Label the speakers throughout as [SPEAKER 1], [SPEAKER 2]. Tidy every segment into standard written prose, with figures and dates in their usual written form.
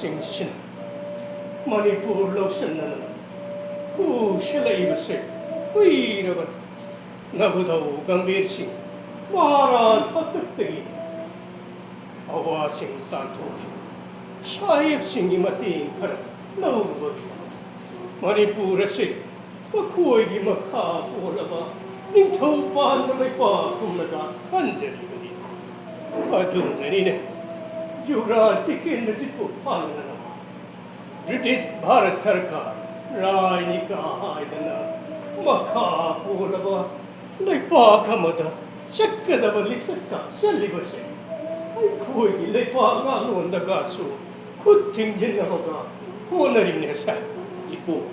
[SPEAKER 1] Kakching Manipur Loshanana who shall I say? We never Nabudo Gambir Singh Maharaj Pataki Awa Singh Tantoki Sahib Singh Mati no Manipur say Makoi Maka Olava Ninto Pan Mapa Kumaga Hanjabadi Adun Nene Juras TIKENDRAJIT Pangana British Bharat Sarkar RENIC Haidana Maka Olava Lepa Kamada Chakadava Litsaka Shalibase I Koi Lepa Galu and the Gasu could think Jinavaga honoring Nessa
[SPEAKER 2] Ipo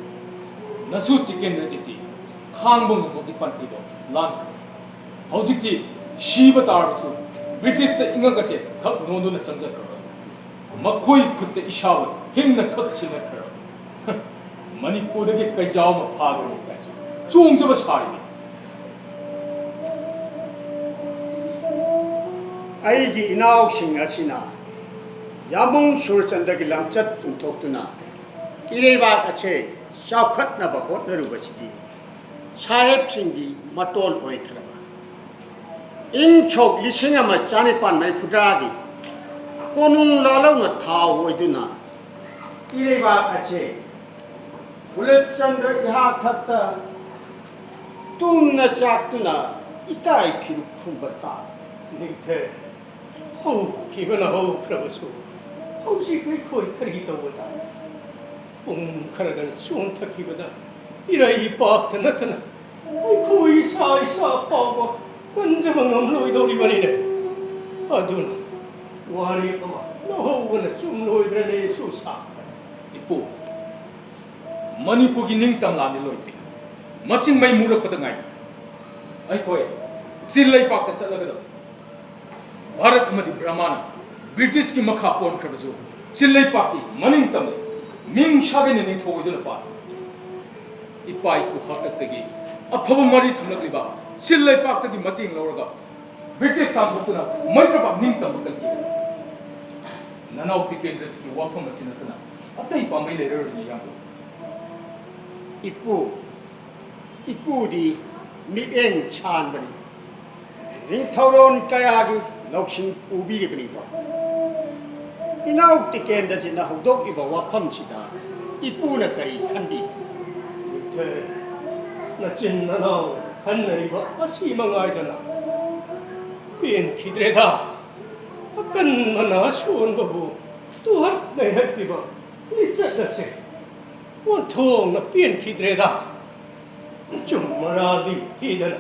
[SPEAKER 2] Nasu TIKENDRAJIT Kangbong Mogi Pantido Land Hojiti Shiva Tarsu British the Ingagase Kap Nonduna Sanjaka Makoi could the Ishawa him the Kakching Manipur the Kajama Pago Chungs of a Sari
[SPEAKER 3] Aigi inaugshing Asina Yamung Y.SURCHAND Lamchat from Tokuna Ireva Ache Shakat Nabakot Narubachi Sahib Singi Matol Oikraba In Chok Lisingama Janipan Maipudragi Konung Lalo na Tao Oiduna Ireva Ache KULLACHANDRA Iha Thata Tumna Chaktuna Itai Kiru Kumbata
[SPEAKER 1] Nite Ho Kibana Ho Pravasu Ho Sikri Koi Tarita Wata Karadan Sun Takibada Irai Pak Natana Koi Sai Sa Pava Kanjamangam Loidori Banine Aduna Wari Ama no one assume Loidrene Susa
[SPEAKER 2] Ipo Manipur Ning Tamlani Loitri Machin Mai Murapatangai I Koi Silai Pak Salagado Bharat Madi Brahmana British Ki Makha Pon Krabazu Silai Paki Maning Tam Ming Shabin and Togadulapa Ipai Kuhataki Apavamari Tamaliba Silai Pak the Mating Loraga British Tamutuna Maitrapa Ning Tam Nana of the TIKENDRAJIT Wapam Sinatana Atai Pamay later in the young
[SPEAKER 3] Ipu di Mieng Chanbani Ring Tauron Kayagi Lokshin Ubi Benigo Inaug TIKENDRAJIT na Hodok Iba Wapam Chita Ipu na Kari Kandi
[SPEAKER 1] Nachin Nanao Hanaiba Asimangaidana Pin Kidreda Akan mana suon babu Tuhan na happy ba Lisa na se Wontong na pien kidreda Chumaradi tidana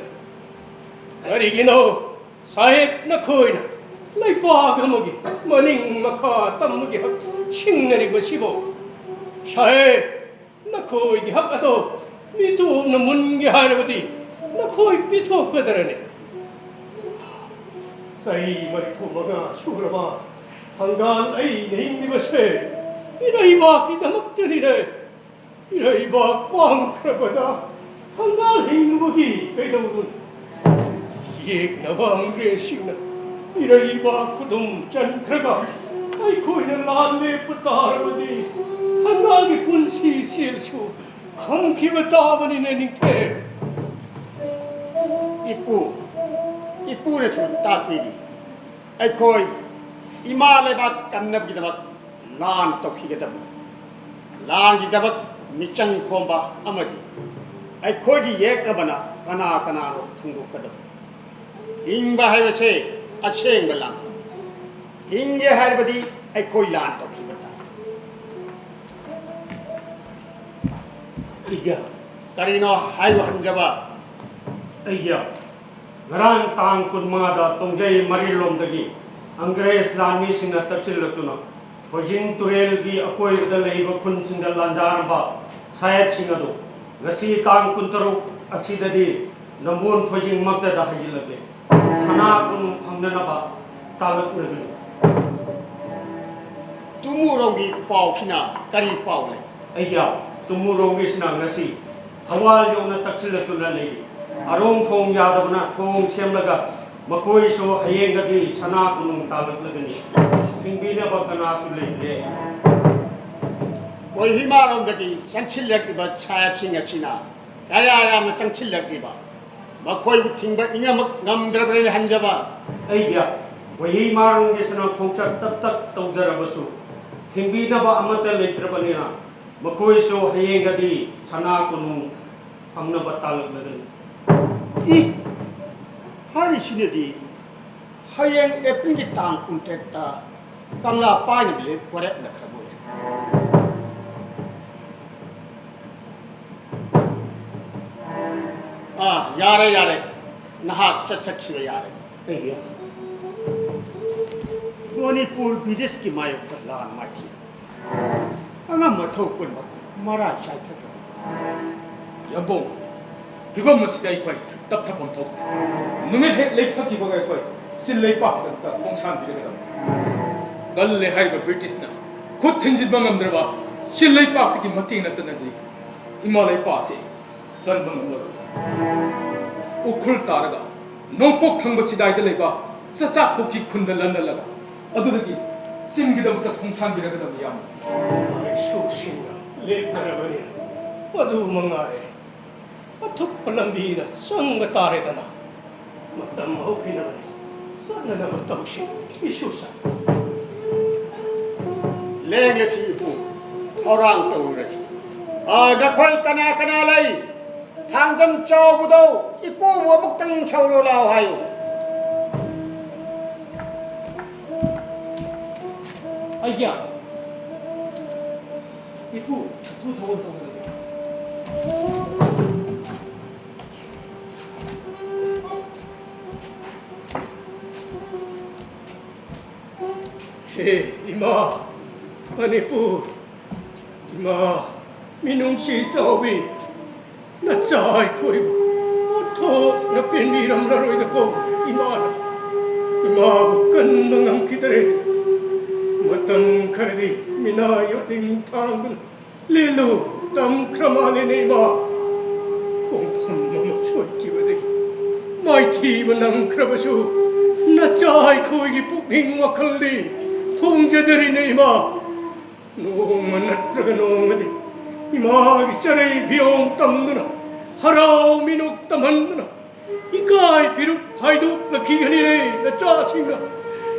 [SPEAKER 1] Arigino Sahib na koi na Laipa gamugi Maning maka tamugi hak Shingnari basibo Sahib na koi di hak ato Mito na mungi harabadi Na koi pito kadarane Sai Maripumaga Suraba Hangal ay Nahimibase Iraiba Kidamaktanire Iraiba Pangkrabada Hangal Hingwagi Kaidawun Yek Nabang Resina Iraiba Kudum Chankraga Ay Koina Lale Patarabadi Hangal Punsi Sirchu Kankibatavan in Ningte
[SPEAKER 3] Ipu na chun takpiri ai koi ima lebat kannab gidabat lan tokki gidabat lan gidabat michang khomba amadi ai koi gi yek abana kana ro thungu kadab hingba haibase acheng balang hinge haibadi ai koi lan tokki bata
[SPEAKER 1] Iya
[SPEAKER 3] tarino haiwa hanjaba
[SPEAKER 1] Iya Garang tang kun mada tongjai marilom dagi Angres lami sina tachillatuna Hojin turel gi akoi udalaiba kun sinda landarba Sahib singado Ngasi tang kun taruk asidadi Namun hojing magda da hajilate Sana kun hamnanaba talat nagli
[SPEAKER 3] tumurogi pau sina kari pau le
[SPEAKER 1] Iya tumurogi sina ngasi Hawal yung na tachillatuna lagi Arong thong yadabna thong semlaga makoi so hayengagi sana kunung talat lagani singbina ba kana su leite
[SPEAKER 3] 거의 희망원들이 장칠력기바 차압싱했지나 야야야면 장칠력기바 막거의 팅바 잉아먹 남들어버리니 한자바
[SPEAKER 1] ꯑꯩꯒꯤ ꯋꯥꯍꯩ ꯃꯥꯔꯣꯡꯒꯤꯁꯤꯅ ꯈꯣꯡꯆꯠ ꯇꯞ ꯇꯧꯖꯔꯕꯁꯨ ꯊꯤꯡꯕꯤꯅꯕ ꯑꯃꯠꯇ ꯂꯩꯇ꯭ꯔꯕꯅꯤꯅ ꯃꯈꯣꯏꯁꯨ ꯍꯌꯦꯡꯒꯗꯤ ꯁꯅꯥ ꯀꯣꯅꯨꯡ ꯐꯪꯅꯕ ꯇꯥꯜꯂꯛꯂꯒꯅꯤ
[SPEAKER 3] 이 하리시네디 하양 에프기 땅 꿈택다 강라 빠이는 버렸나 그러고 아 야래 나하 쩌쩌키we 야래
[SPEAKER 1] ꯑꯩꯒꯤ
[SPEAKER 3] मणिपुर विदेश की मायो पर लान माटी अंगम मथो कुन मरा शायद
[SPEAKER 2] 연봉 비범 시대 이거이 답답한 도 누메 레이터 기버가 이거이 실레이 빠졌다 공산 비례가 갈레 하이버 브리티스나 곧 텐진방 남들봐 실레이 빠뜨기 맞팅 났던데 이마레이 빠시 전방 뭐 우쿨 따라가 농복 탕버 시다이들 레바 사사 복기 쿤들 란달라가 어두르기 심기도부터 공산 비례가 야
[SPEAKER 4] 쇼신가 레퍼라버니 어두 망아에 어떻게 벌람비가 쌍가 따래다나 맞담 호피나버니 쌍나나 맞담시 이쇼사
[SPEAKER 3] 레게시 후 호랑 떠오르시 아 나콜 까나 라이 당점 쪼부도 이뽀 워복당 차오로 나와요
[SPEAKER 4] 아이야 이쁘 두 더운 동네 이마 마니푸 이마 민웅치 싸우비 나 짜이 코이고 오토 나 빈미람 라로이다고 이마 끝망함 기다래 मतन खरदी मिना योतिंग थांग लीलू तम क्रमाने नहीं मा कोंफम मम छोटी बदे माइथी बनम क्रबसु नचाई कोई पुकिंग वखल्ली 홍제들이 नहीं मा 노만 नत्रग 노मदि इमा 기차레 비용 담누나 하라오 미녹 담한누나 이까이 비룩 하이도 기견이네 나짜신가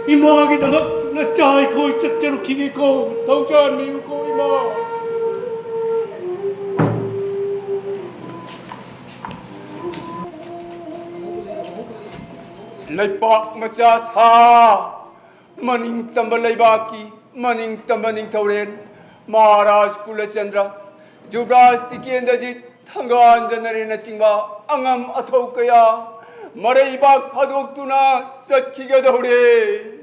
[SPEAKER 4] 이마기 담아 나 짜이 거의 째째로 기기고 성전 미고 이마
[SPEAKER 5] Laipak macha sa maning tamba laibaki maning tamba ning tauren Maharaj KULLACHANDRA Jubraj TIKENDRAJIT THANGJAM na chingba angam athau kaya maraibak phadok tuna chatkiga daure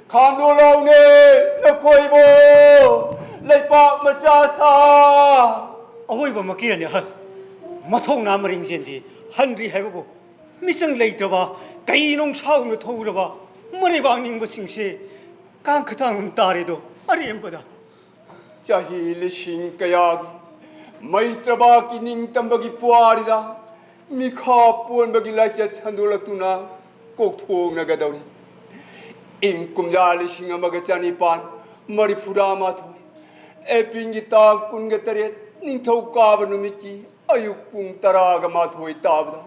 [SPEAKER 5] Kandolaune nakoibo laipak macha sa
[SPEAKER 4] 어머니가 막기라니 마통 나머링젠디 한리 해보고 미성 레이터봐 가이농 차우며 토우러봐 머리 방닝 것ing시 깡크탕은 딸에도 아리엠보다
[SPEAKER 5] Chahi lishin kayagi maitraba ki ning tambagi puarida mikha puan bagi laisa chandulakuna kokthong nagadawri ing kumja lishin amaga chanipan maripura mathoi epingi ta kunga taret ning thau ka banumiki ayuk pung taraga mathoi tabda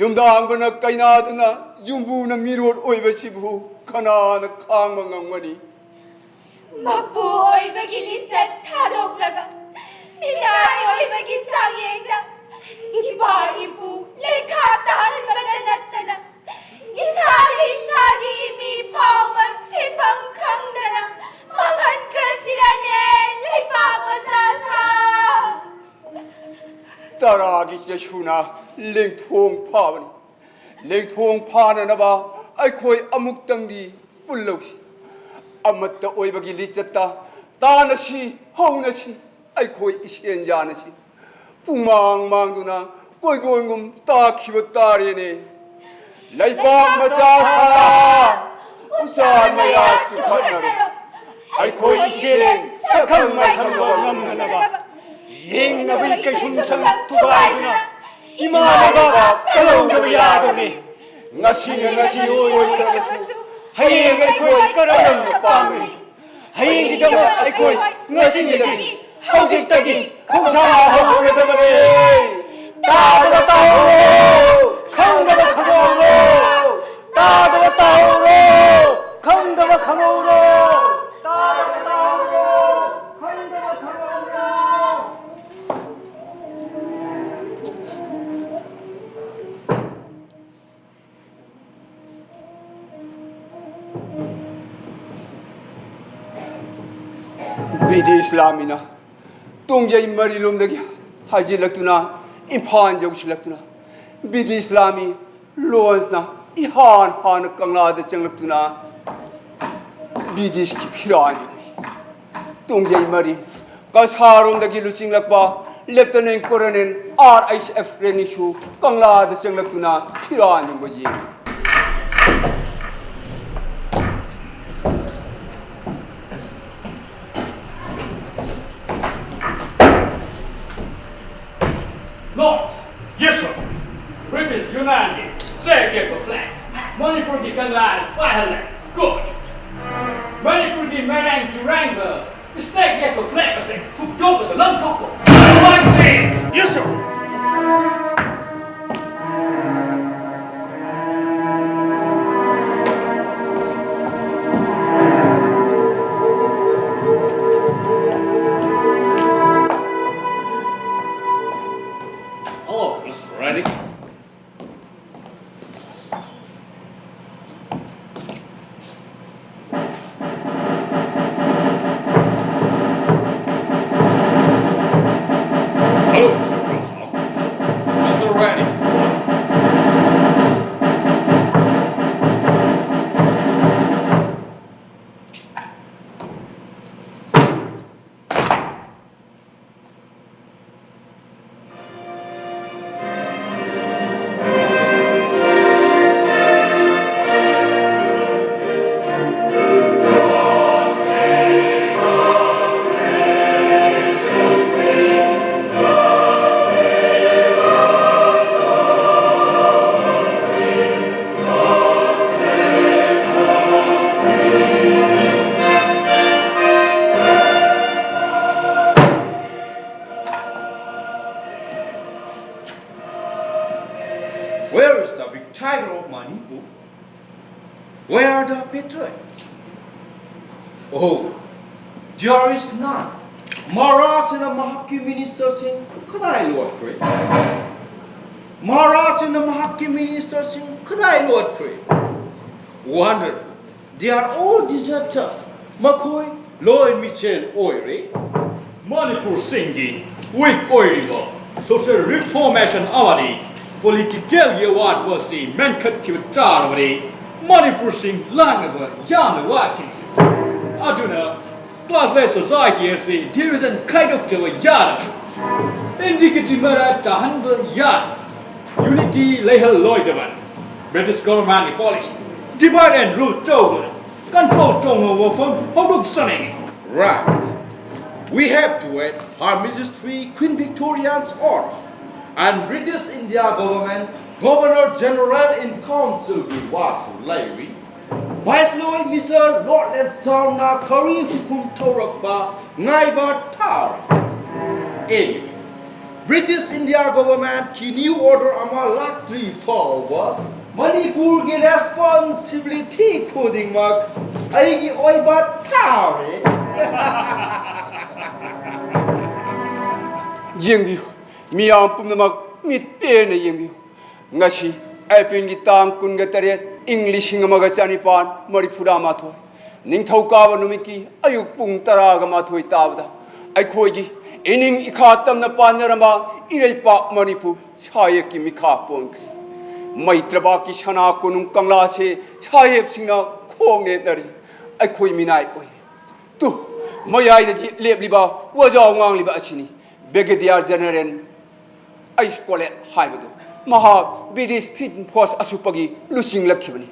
[SPEAKER 5] yumdang bana kaina tuna yumbu na mirot oibasibu kana na khang mangangmani
[SPEAKER 6] Mapu oi bagi lisat thadok laga minai oi bagi sangengda iba ibu lekha tan madanatana isari mi pawman tipang khangnana mangan krasirane lepa pasasa
[SPEAKER 5] Taragi jashuna lengthong phawan lengthong phana na ba ai khoi amuk tangdi pullosi amatta oibagi lichata tana si hauna si ai khoi isen jana si pumang mangduna koi goingum ta khiba tare ne laipa macha sa usan maya chu khanaro ai khoi isen sakham mai thamwa ngamna ba yeng nabi kai sumsang tubaiduna imanaga kalawda yadone ngasi oi karasu hayeng ai khoi karanam pangri hayeng gidama ai khoi ngasi
[SPEAKER 4] ꯍꯧꯖꯤꯛꯇꯒꯤ ꯈꯣꯡꯁꯥꯡ ꯍꯧꯔꯒꯗꯕꯅꯤ ꯇꯥꯗꯕ ꯇꯥꯍꯧꯔꯣ ꯈꯪꯗꯕ ꯈꯪꯍꯧꯔꯣ ꯇꯥꯗꯕ ꯇꯥꯍꯧꯔꯣ ꯈꯪꯗꯕ ꯈꯪꯍꯧꯔꯣ ꯇꯥꯗꯕ ꯇꯥꯍꯧꯔꯣ ꯈꯪꯗꯕ ꯈꯪꯍꯧꯔോ
[SPEAKER 5] Bidi Islamina Tungjai Marilum the Hajilatuna Impan Joshilakuna Bidi Islami Loasna Ihan Han Kangla the Changatuna Bidi Skipirani Tungjai Mari Kasharum the Giluching Lakba Lieutenant Colonel RHF Renishu Kangla the Changatuna Pirani Moji.
[SPEAKER 1] Lord, yes sir. British United, say get the flag. Manipur di Kanlan, Thailand, good. Manipur di Merang Duranga, the snake get the flag. I say, who go to the long top? One thing, yes sir.
[SPEAKER 2] Hello, Mr. Ready? Hello, Mr. Ready? Where is the big tiger of Manipur? Where are the patriots? Oh, there is none. Maharaj and the Mahaki minister Singh, could I Lord pray? Maharaj and the Mahaki minister Singh, could I Lord pray? Wonderful. They are all deserters. McCoy, Lloyd Mitchell, Oire.
[SPEAKER 1] Manipur Singh, weak oil, social reformation awadi, political yawad was the mankat kivatarwadi, Manipur Singh langava, yamawati. Aduna, classless society as a division kind of yard. Indicative at the 100 yard. Unity lehel loidavan. British government policy. Divide and rule total. Control tongo from Hobuk Sunning.
[SPEAKER 2] Right. We have to wait Her Majesty Queen Victoria's order and British India government Governor General in Council Wasu Lairi Viceroy Mr. Lord Lansdowne na Kari Hukum Taurakba Ngaiba Tar. Anyway, British India government ki new order ama latri forward Manipur ki responsibility coding mark aigi oiba tare.
[SPEAKER 5] Yengbiu, miyam pumnamak mit pena yengbiu. Ngashi, April gitam kunga taret English hingamaga chanipan Maripura mathoi. Ningthaukawa numiki ayuk pung taraga mathoi tabda. Aikhoigi ining ikhatam na panarama iraipa Manipur chayeki mikha ponk. Maitraba ki shana kunung kangla se chayep singna khonge dari. Aikhoi minai poi. Tu mayai da lebliba wajaw ngang liba achini. Brigadier General COLLET haibadu. Mahak British Fit Force asupagi lusing lakhibani.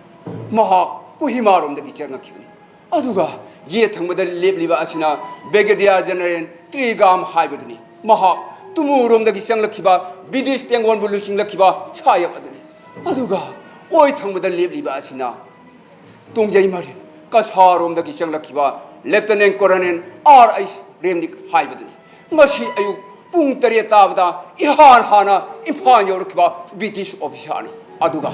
[SPEAKER 5] Mahak Kuhimarom da gichar nakhibani. Aduga ye thangmada lebliba asina Brigadier General Trigam haibaduni. Mahak tumurom da gichang lakhiba British Pengon bu lusing lakhiba chayap aduni. Aduga oi thangmada lebliba asina Tungjai Mari Kasharom da gichang lakhiba Lieutenant Colonel RHF Renik haibaduni. ngasi ayuk pung tare tabda ihan hana imphal yorkiba British officer ni aduga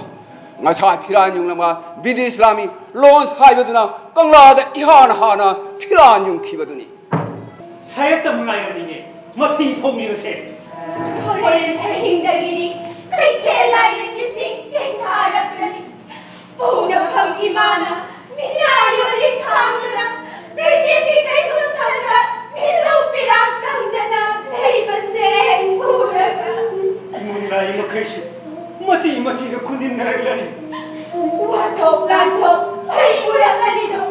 [SPEAKER 5] ngasa phiran yung lama British lami launch haibaduna kangla da ihan hana phiran yung khibaduni
[SPEAKER 1] 사였다 문화이니 마티 통일세
[SPEAKER 6] Horen ahingdagini kay kailayan gising tingharapnani Pungnapam imana minayo likhangna British kay susandra milaw pirangkamdana Laybaseng buraga
[SPEAKER 1] 문화이 마케시 마티 그 군인 나라라니
[SPEAKER 6] Watok lantok ay buraga nito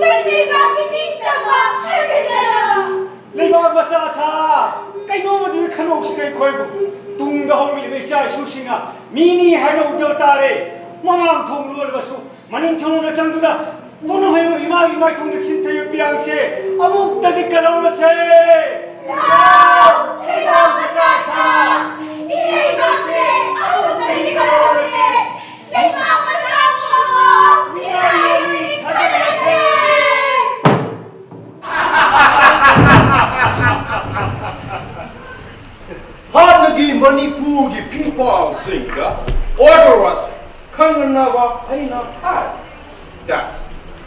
[SPEAKER 6] Matibakini tama hasinara
[SPEAKER 1] 레바 마사사 까이노마디 카노시네 코이고 둥가 호미 메시아 수싱아 미니 하노 저타레 망랑 통루얼 바수 마닌 통로나 장두다 보노메요 이마 통로 신테요 비앙세 아묵다디 까라오라세
[SPEAKER 6] Lao! Lepa masasa! Inay base! Ako tayo kalawase! Lepa masamo! Minayari kalawase!
[SPEAKER 4] 하늘이 머니푸기 people sing가 order was 강나와 아이나 하 that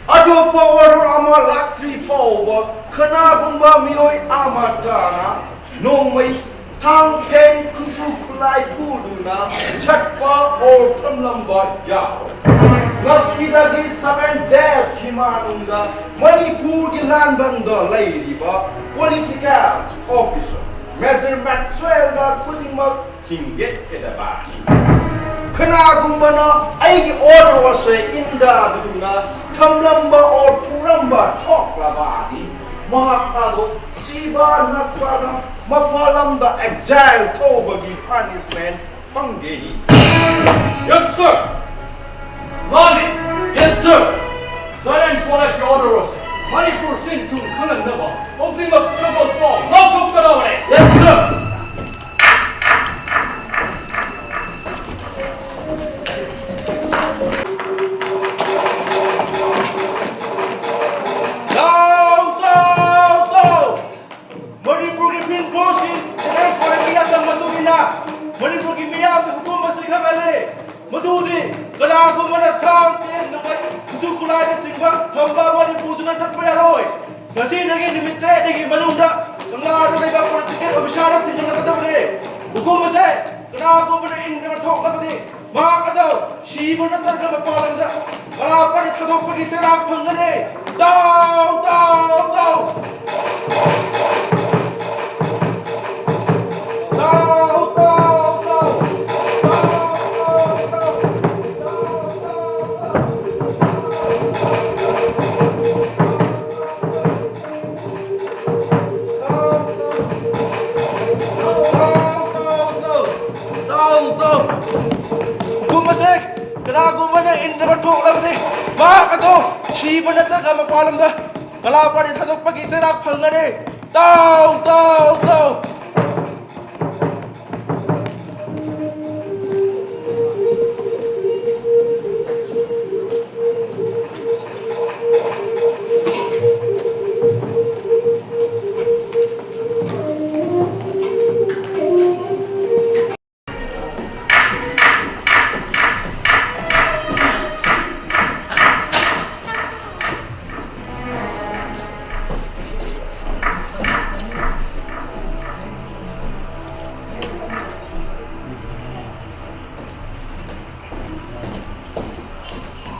[SPEAKER 4] 아토파 order 아마 락트리 포버 크나군바 미오이 아마타나 농의 탕텐 쿠수 쿨라이 푸르나 샷파 올 탐람바 야 나스비다기 7 days 키마누가 머니푸기 란반더 레이디바 political officer Major MAHESKUMAR da kuningmak jinget kedabani. Kena gumbana aigi order wasai inda duna tamlamba or puramba talk labani. Mahakado siba nakrana mapalamda exile tobagi punishment pangehi.
[SPEAKER 2] Yes, sir. Money. Yes, sir. Silent collect your order was Manipur sing to Kananda. Opening up trouble for not to get over it.
[SPEAKER 4] Yes, sir. Go! Manipur ki pin boski, kaya kaya kaya tang matulina. Manipur ki miyam ki hukum masih kagale. Matuli, kena aku mana tang tin nakat kusuk kulai ni cingba hamba Manipur dengan satpaya roy. Nasi lagi dimitre lagi manunda, kena ada lagi apa tiket obisyarat tinggal kata beri. Hukum masih, kena aku mana ini berthok apa ni? Mak atau si mana terkena bapalan dah. Kalau apa ni terthok pergi serak penggede. Tahu. Si mana terkena bapalan dah. Kalau apa ni terthok pergi serak penggede. Tahu.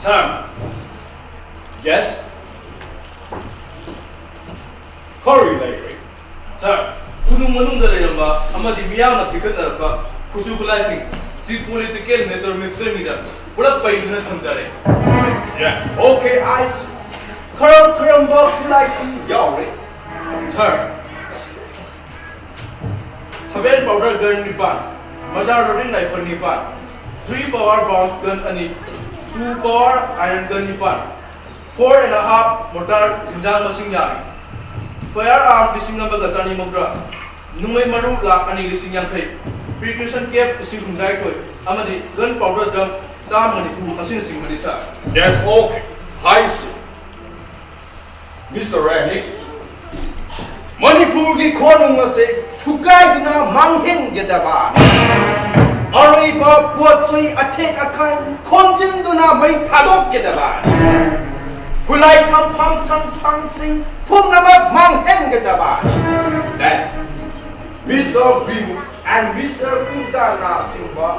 [SPEAKER 4] Sir. Yes? Hurry, lady. Sir, kunung-manung dah yang ba, amadi miyang na pikat na ba, kusukulay si political measurement seminar, ulat pa yun na tangzare. Yeah. Okay, I see. Karam ba kulay si yaw, Sir. Sabihin powder gun nipan, majar rin rifle nipan, 3 power bounce gun ani, 2 power iron gun nipan, 4.5 mortar jinjang masing yari. Firearm lising na bagasani mogra, numay maru lak ani lising yang kay. Precaution cap ising hundai koy, amadi gun powder drum sa Manipur asin sing malisa.
[SPEAKER 7] Yes, okay. High school. Mr. RENIC,
[SPEAKER 4] Manipuri khonung ase thukai duna manghen gedaba Araiba potsoi athek akan khonjin duna mai thadok gedaba Kulai tham pham sang sing phum namak manghen gedaba Then Mr. Bimu and Mr. Kudana Singba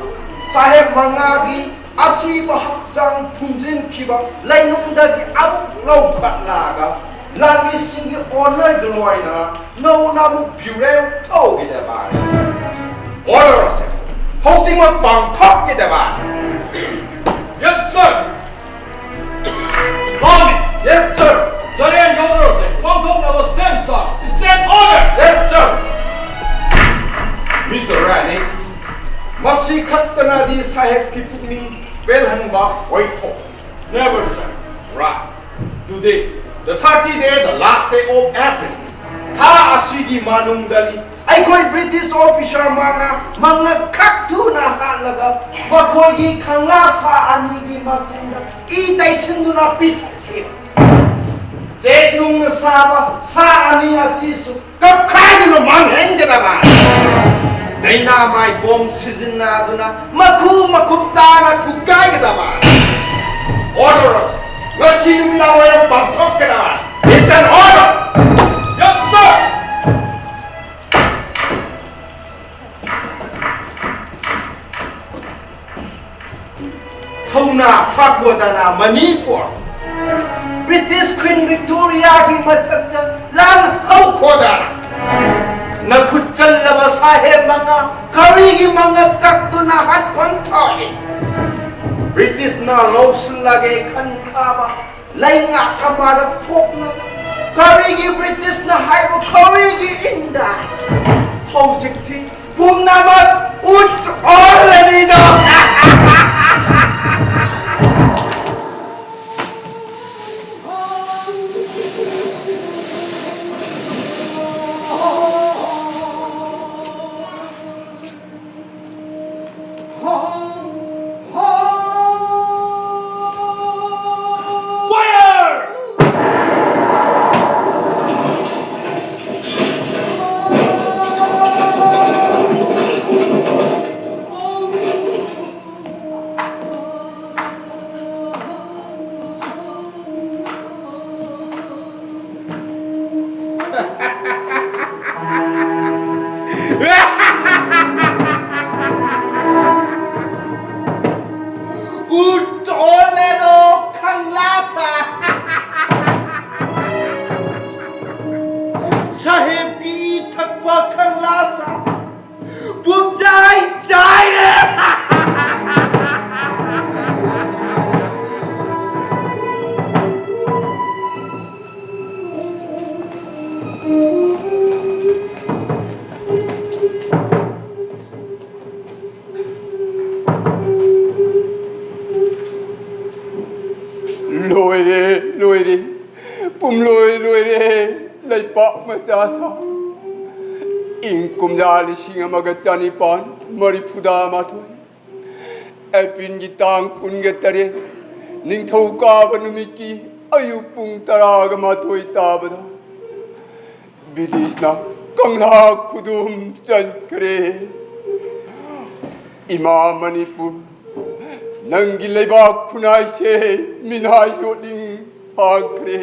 [SPEAKER 4] Saheb Mangagi Asiba Hakjang Thumjin Kiba Lainungdagi Abuk Lau Khatlaga Lani Singhi honor the loina no namu pure told it about order us holding up bang talk it about
[SPEAKER 2] Yes, sir. Army.
[SPEAKER 4] yes sir
[SPEAKER 2] Giant Yodros, one talk of the same song, same order.
[SPEAKER 4] yes sir Mr. Rani Masi Khatana di Saheb Kipuni Belhanba Waito
[SPEAKER 2] Never, sir.
[SPEAKER 4] right today the 30th day, the last day of April. Tha asigi manung dali. I koi British officer mga kaktu na halaga. Bakoi gi kangla sa anigi matenda. Itay sindu na pit. Zed nung saba sa ani asisu. Kapkay no mangheng jada. Dynamite bomb season na duna. Makupta na tukay jada. Order us. Let's see the way of Bangkok. It's an order!
[SPEAKER 2] Yes, sir.
[SPEAKER 4] Thona Fakwadana Manipur British Queen Victoria ki mathakta lan hau kodana Nakuchal laba saheb mga karigi mga kaktuna hat panthali British na lawson lage kan kaba lainga kamara phokna karigi British na haibo karigi inda hausikti pumnamat ut allanida Kumjali singa magachani pan maripuda matoi epin gitang kungetare ningthau ka banumiki ayupung taraga matoi tabada bidisna kangla kudum chankre ima manipur nangi leba kunai se minai yoding pagre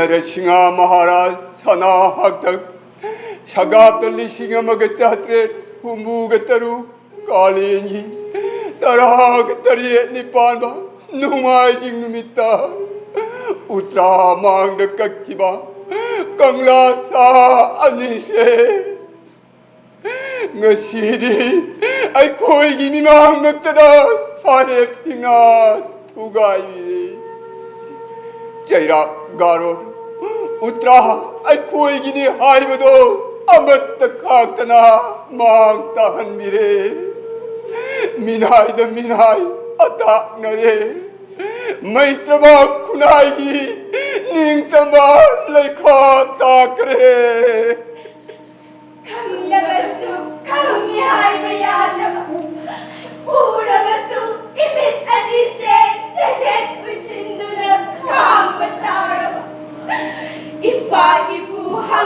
[SPEAKER 4] narasinga maharaj sana haktak Shagata lishinga magachatre humugataru kalingi taragatari nipanba numajing numita utra mangda kakiba kangla sa anise ngasidi ay koi ginimang nagtada saheb singa tugay jaira garod utra ay koi gini haibado Amat kaktana magtahan mire minay da minay atak na ye may trabaho kunay gi ning tama lekha takre
[SPEAKER 6] Kamilagasu karumihay mayadra Uragasu imit anise seset usinduna kamatara Ipa ibuha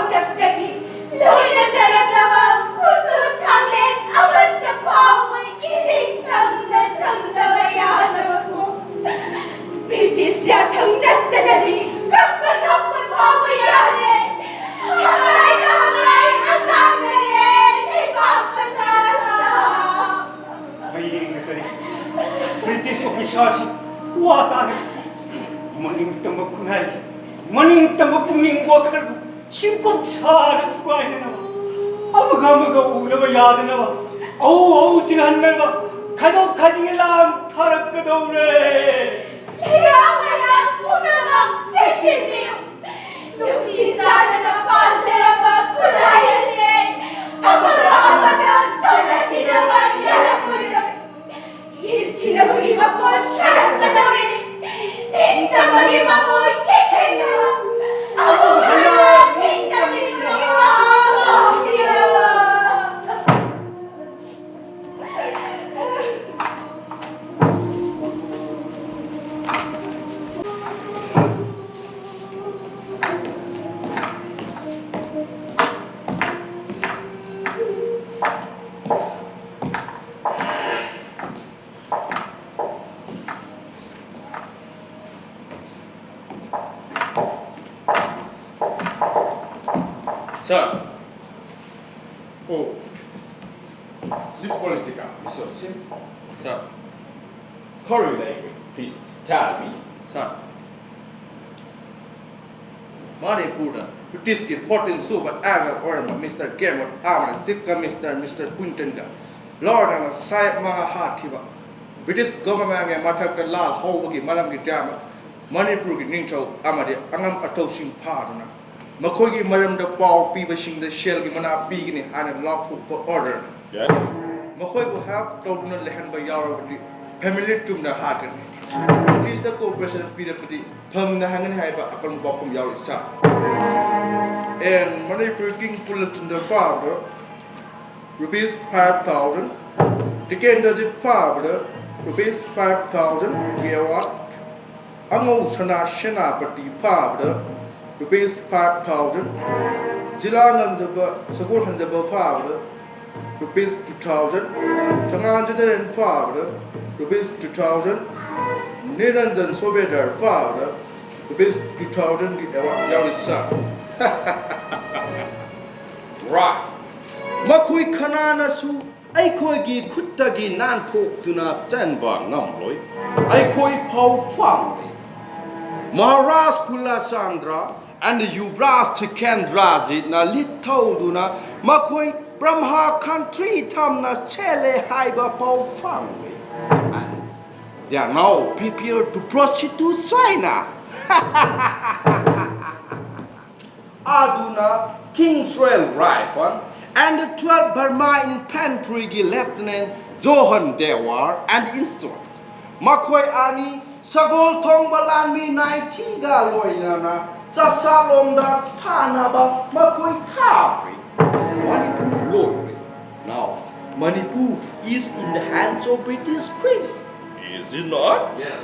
[SPEAKER 3] तब पुंगिंग वखर शिवकुम सारे थुआई ने नवा अमगा उनवा याद नवा औ चिरहन्नवा खदो खजिंगलाम थरक कदौरे
[SPEAKER 6] Hirama sunama seshinmiyo Nushizana pantarama kunayase Amaga tonatinama yarakuyo Yirchinamagi mako sharakadore Nintamagi mako yekenama Amugana nintamagi
[SPEAKER 2] Sir. Oh. This politica, Mr. Sim. Sir. Correlate, please tell me.
[SPEAKER 4] Sir. Manipur, it is important super ever or Mr. Gamut, Amar, Zipka, Mr. Quintonga, Lord and Sai Mahakiba. British government and Mataka La, Hogi, Malam Gitama, Manipur, Nincho, Amadi, Angam Atoshin partner. Makogi Maram the Paul Pibashing the Shell Gimana Pigini and a lawful order.
[SPEAKER 2] Yeah.
[SPEAKER 4] Makoy will have told no Lehan by Yardi, familiar to the Hagen. Please the cooperation period Pum the Hangan Hyper upon Bokum Yarisa. And Manipur King Kullachandra father, rupees 5,000. TIKENDRAJIT father, rupees 5,000. Gigawatt. ANGOUSANA SENAPATI father, rupees 5,000. HANJABA Sakul HANJABA father, rupees 2,000. THANGALGENERAL father, rupees 2,000. Niranjan Sobedar father, rupees 2,000. Yarisa.
[SPEAKER 2] Right.
[SPEAKER 4] Makui Kananasu, Aikoi Kutagi Nantok Tuna Sanba Namloi, Aikoi Pau family. Maharaj KULLACHANDRA and the Yubras TIKENDRAJIT na Litau Duna, Makoi Brahma country Tamna Chele Haiba Pau family. And they are now prepared to proceed to China. Aduna, King's Royal Rifle, and the 12th Burma Infantry Lieutenant Johan Dewar and instructor. Makoi Ani, Sagol Tong Balami Naitiga Loinana, Sasalomda Panaba, Makoi Tabi. Manipur Lord. Now, Manipur is in the hands of British Queen.
[SPEAKER 2] Is it not?
[SPEAKER 4] Yes.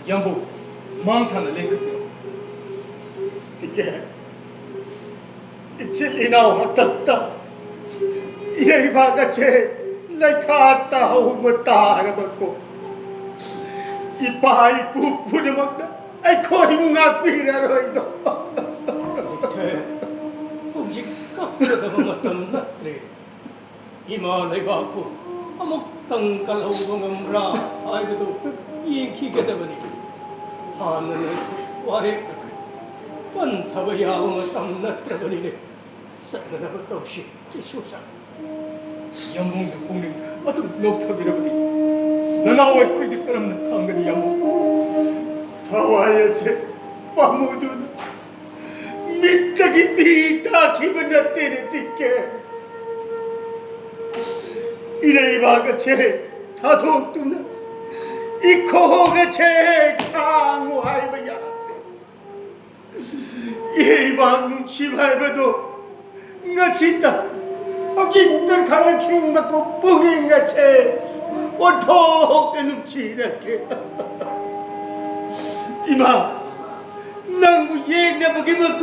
[SPEAKER 2] Yambu, Mountain Lake.
[SPEAKER 3] Tiket. Ichilinaw hatakta. Iyay bagache. Laikata humata na bako. Ipahay pupu na magna. Ay ko yung nga pira roy do. Pujik kafta na mamatang natre. Imalay bapo. Amok tangkalaw mga mra. Ay do. Yiki ka naman ito. Hana na wari ka. Pantabayaw ang tam natra balili. Sana na ba ito siya? Isusa.
[SPEAKER 2] Yamung the Puni, what a look to be ready. Now I quit the term that Tangani Yamu.
[SPEAKER 3] Hawaya se pamudun. Mitagi pita kibanatene tike. Inaibaga che tatotuna. Ikoga che kangu haibaya. Ibang chibaibado. Ngachita. Kita Kakching mako puging nga che. Otok enuk chirake. Ima Nang yeng na bagimag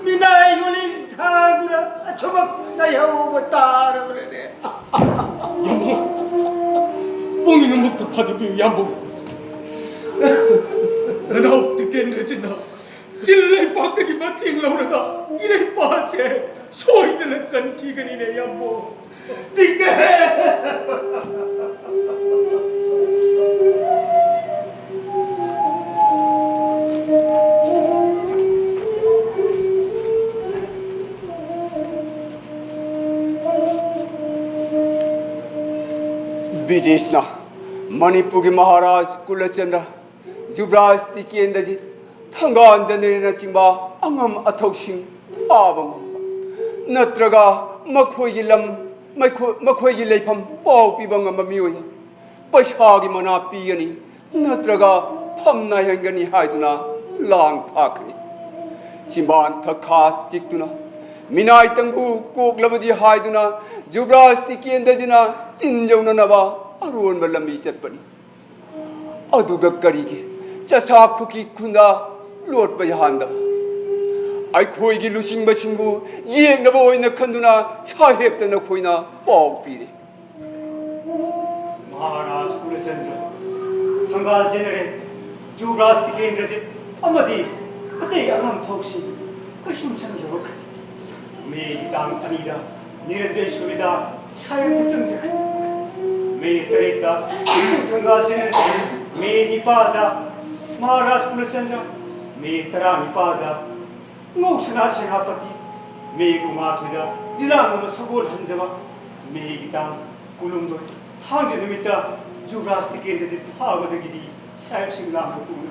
[SPEAKER 3] minay nguling thadura achobak nayaw batara brene.
[SPEAKER 2] 양봉, 뽕이는 목도 받아비요 양봉. 나나 티켄드라짓 나 실내 박대기 마팅 라우라가 이래 빠세 소이들은 건 기근이네 양봉.
[SPEAKER 3] Tige.
[SPEAKER 5] विदेशना Manipur के महाराज कुलचंद्र जुबराज तिकेंद्रजित थंगांजनेरना चिंबा अंगम अथौसिंग थाबंग नत्रगा मखोयगी lump मखोयगी लेफम पाव पिबंग ममियोय पैसागी मना पिगनी नत्रगा फमना हेंगनी हायदुना लांग थाखनी चिंबान थखा चिक्तुना मिनाय तंगु कोकलबदी हायदुना जुबराज तिकेंद्रजिना चिंजौननबा अरोनबा लंबी चटपनी अदुगा करिगी चसा खुकी खुंदा लोटबा यहांदा आइखोयगी लुसिंगबसिंगु येंगनबा ओइना खंदुना साहेबतना खोइना पाव पीरे
[SPEAKER 3] महाराज Kulachandra थंगाल general जुबराज तिकेंद्रजित अमदी अतै अंगम थौसी कसुम संजोक मे तांग अनीदा निरंजय सुविदा साहेब संजक मे तरेता थंगाल general मे निपादा महाराज कुलचंद्र मे तरा निपादा मौसना सेनापति मे कुमाथुदा जिलांगम सगोल हंजबा मे गितांग कुलुंदो हांज निमित्ता जुबराज तिकेंद्रजित हाबदगिदी साहेब सिंगलाम कुल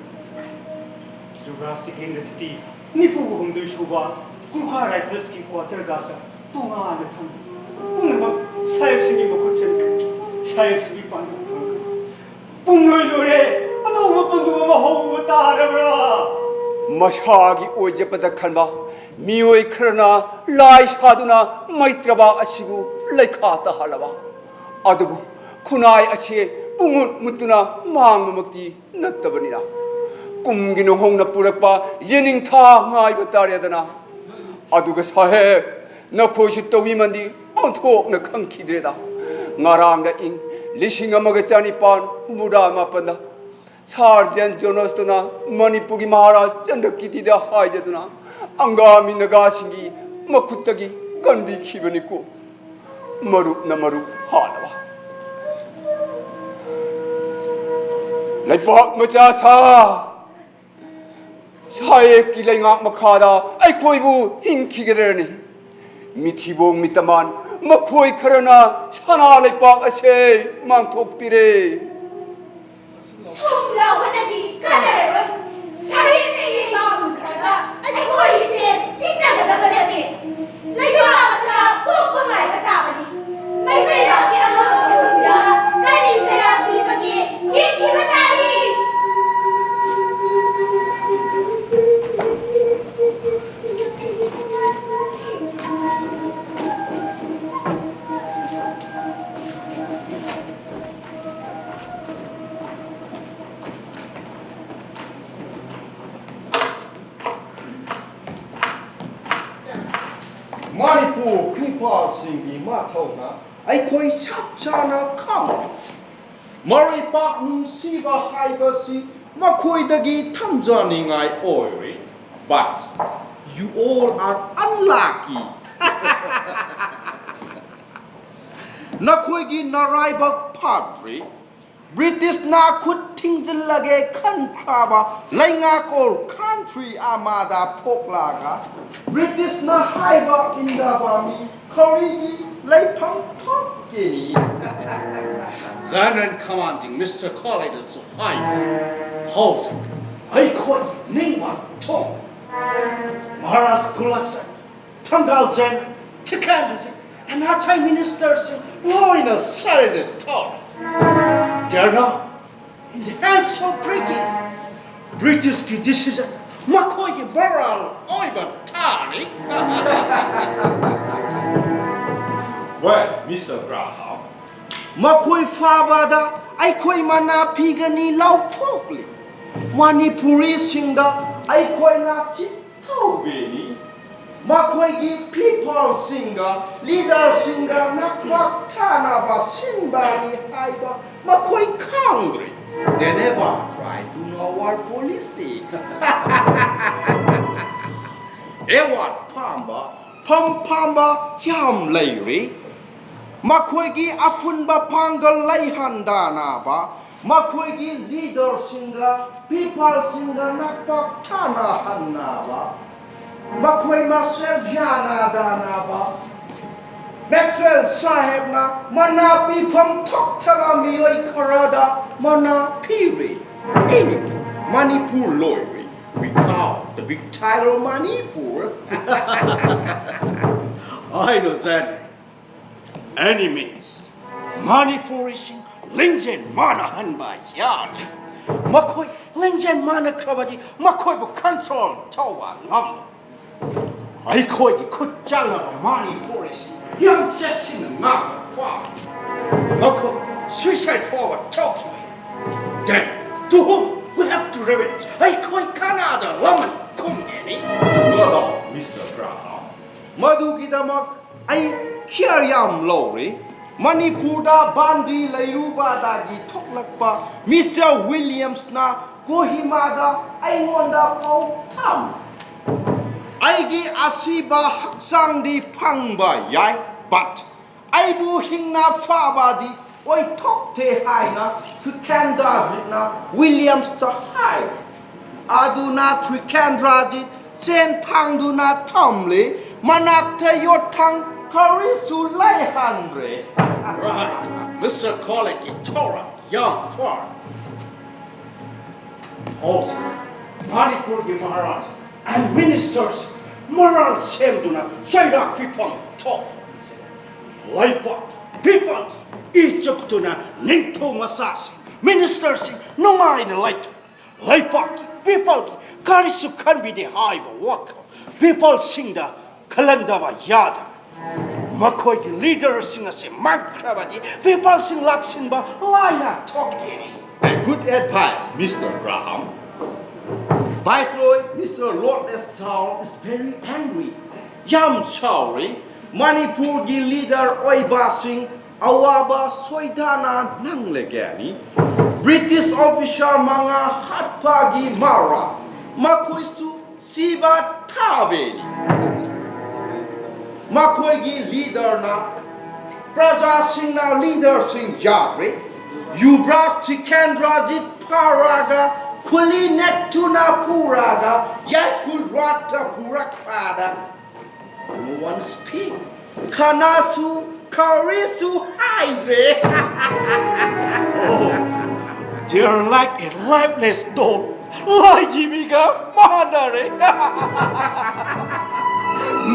[SPEAKER 3] जुबराज तिकेंद्रजित निफु हुमदुई सुबा कुखा rifles की क्वार्टर गाता तोंगान थम पुनमक साहेब सिंगी मखुचन साहेब सिंगी पांडु पुंगोय लोरे अनोब पंदुबा महौब तारबरा
[SPEAKER 5] मशागी ओजपद खनबा मियोय खरना लाई सादुना मैत्रबा असिबु लेखाता हलबा अदबु खुनाय असे पुंगुत मुतुना मांगमक्ति नत्तबनिना कुमगी नोंहोंगना पुरकपा येनिंग था ngaय बतारेदना अदुगा साहेब नखोइसु तौबिमंदी ओंथोकना खंखिद्रेदा ngarangda ing lising amaga chanipan humura mapanda Sarjit Jonostuna Manipuri Maharaj Chandrakitida Haijatuna Angami Nagasingi Makutagi Kanbi Kibaniku Maru Namaru Halava Laipak Machasa Saib Kilanga Makada Aikoibu Hinkigerani Mitibong Mitaman Makoi Karana Sana Laipak Ase Mangtok Pire
[SPEAKER 6] Somlawanagi kanaroi sarime imam kraba akhoi se sinnaga dabalati laiga mata pokpa mai batabani mai trena ki amalo tosida kani sera bibagi yeki batari
[SPEAKER 7] Manipur people singing Matona, I koi Sapchana come. Murray Park Siva Haibasi, Makoi Dagi Tanjaning I oil, but you all are unlucky. Nakoigi Naraibak Padre, British na could things lage Kankraba, Langakor country Amada Poklaga, British na Haiba in the Bami, Korigi, Laipang Tokini. Zanan commanding Mr. COLLET is high. Housing, I call Ningwa Tom. Maharaj Kulachandra, Thangalgeneral, TIKENDRAJIT, and our Thai ministers law in a serenade talk. They're not in the hands of British. British decision. Makoy Baral Oivan Tari.
[SPEAKER 2] Well, Mr. Graham.
[SPEAKER 7] Makoy Fabada, I koi mana pigani lau tokli. Manipuri singda, ai khoi na chi thau be ni ma khoi gi people singa leader singa na kwak thana ba sin ba ni hai ba ma khoi khangri they never try to know our policy ewan pamba pam pamba yam lai ri ma khoi gi apun ba pangal lai handana ba ma khoi gi leader singa people singa na kwak thana hanna ba ma khoi ma sel jana dana ba Maxwell sahib na mana pi pham thok thara mi oi kharada mana piri ini Manipur loi we call the big tiger of Manipur
[SPEAKER 3] I know that any means Manipur is Lingjen mana hanba yard Makoi Lingjen mana krabadi Makoi bu control tawa ngam I koi di kut jala Manipur is young sex in the map far Makoi suicide forward talking then to whom we have to revenge I koi Canada woman come any
[SPEAKER 7] Mother Mr. Graham Madu gidamak ai khiaryam lori Manipur da bandi layuba da gi thoklakpa Mr. Williams na Kohima da ai ngonda pau tham ai gi asiba haksang di phangba yai but ai bu hingna fa ba di oi thok the hai na TIKENDRAJIT na Williams ta hai aduna TIKENDRAJIT sen thang du na thomle manak the yot thang Karisu Lai Handre.
[SPEAKER 3] Right, Mr. COLLET Torah, young farm. Also, Manipur Maharaj and ministers, moral Semduna, Shairak Pifam, top. Laifak, Pifam, Egyptuna, Ninto Masasi, ministers, no mind light. Laifak, Pifal, Karisu can be the hive worker. Pifal Singda, Kalandava Yada. Makoi leader sing as a makrabadi, people sing laksimba, line talking.
[SPEAKER 7] Good advice, Mr. Graham. Viceroy, Mr. Lord Town is very angry. Yam sorry, Manipur gi leader Oiba Singh, Awaba Soidana Nanglegani, British officer Manga Hatpagi Mara, Makuisu Siba Tabeni. Makoi gi leader na Praja Singh na leader Singh Jagre Yubras TIKENDRAJIT Paraga Kuli Netuna Puraga Yaskul Rata Purakpada no one speak Kanasu Karisu Hydre
[SPEAKER 3] Oh, they're like a lifeless doll. Like Jimiga Manare.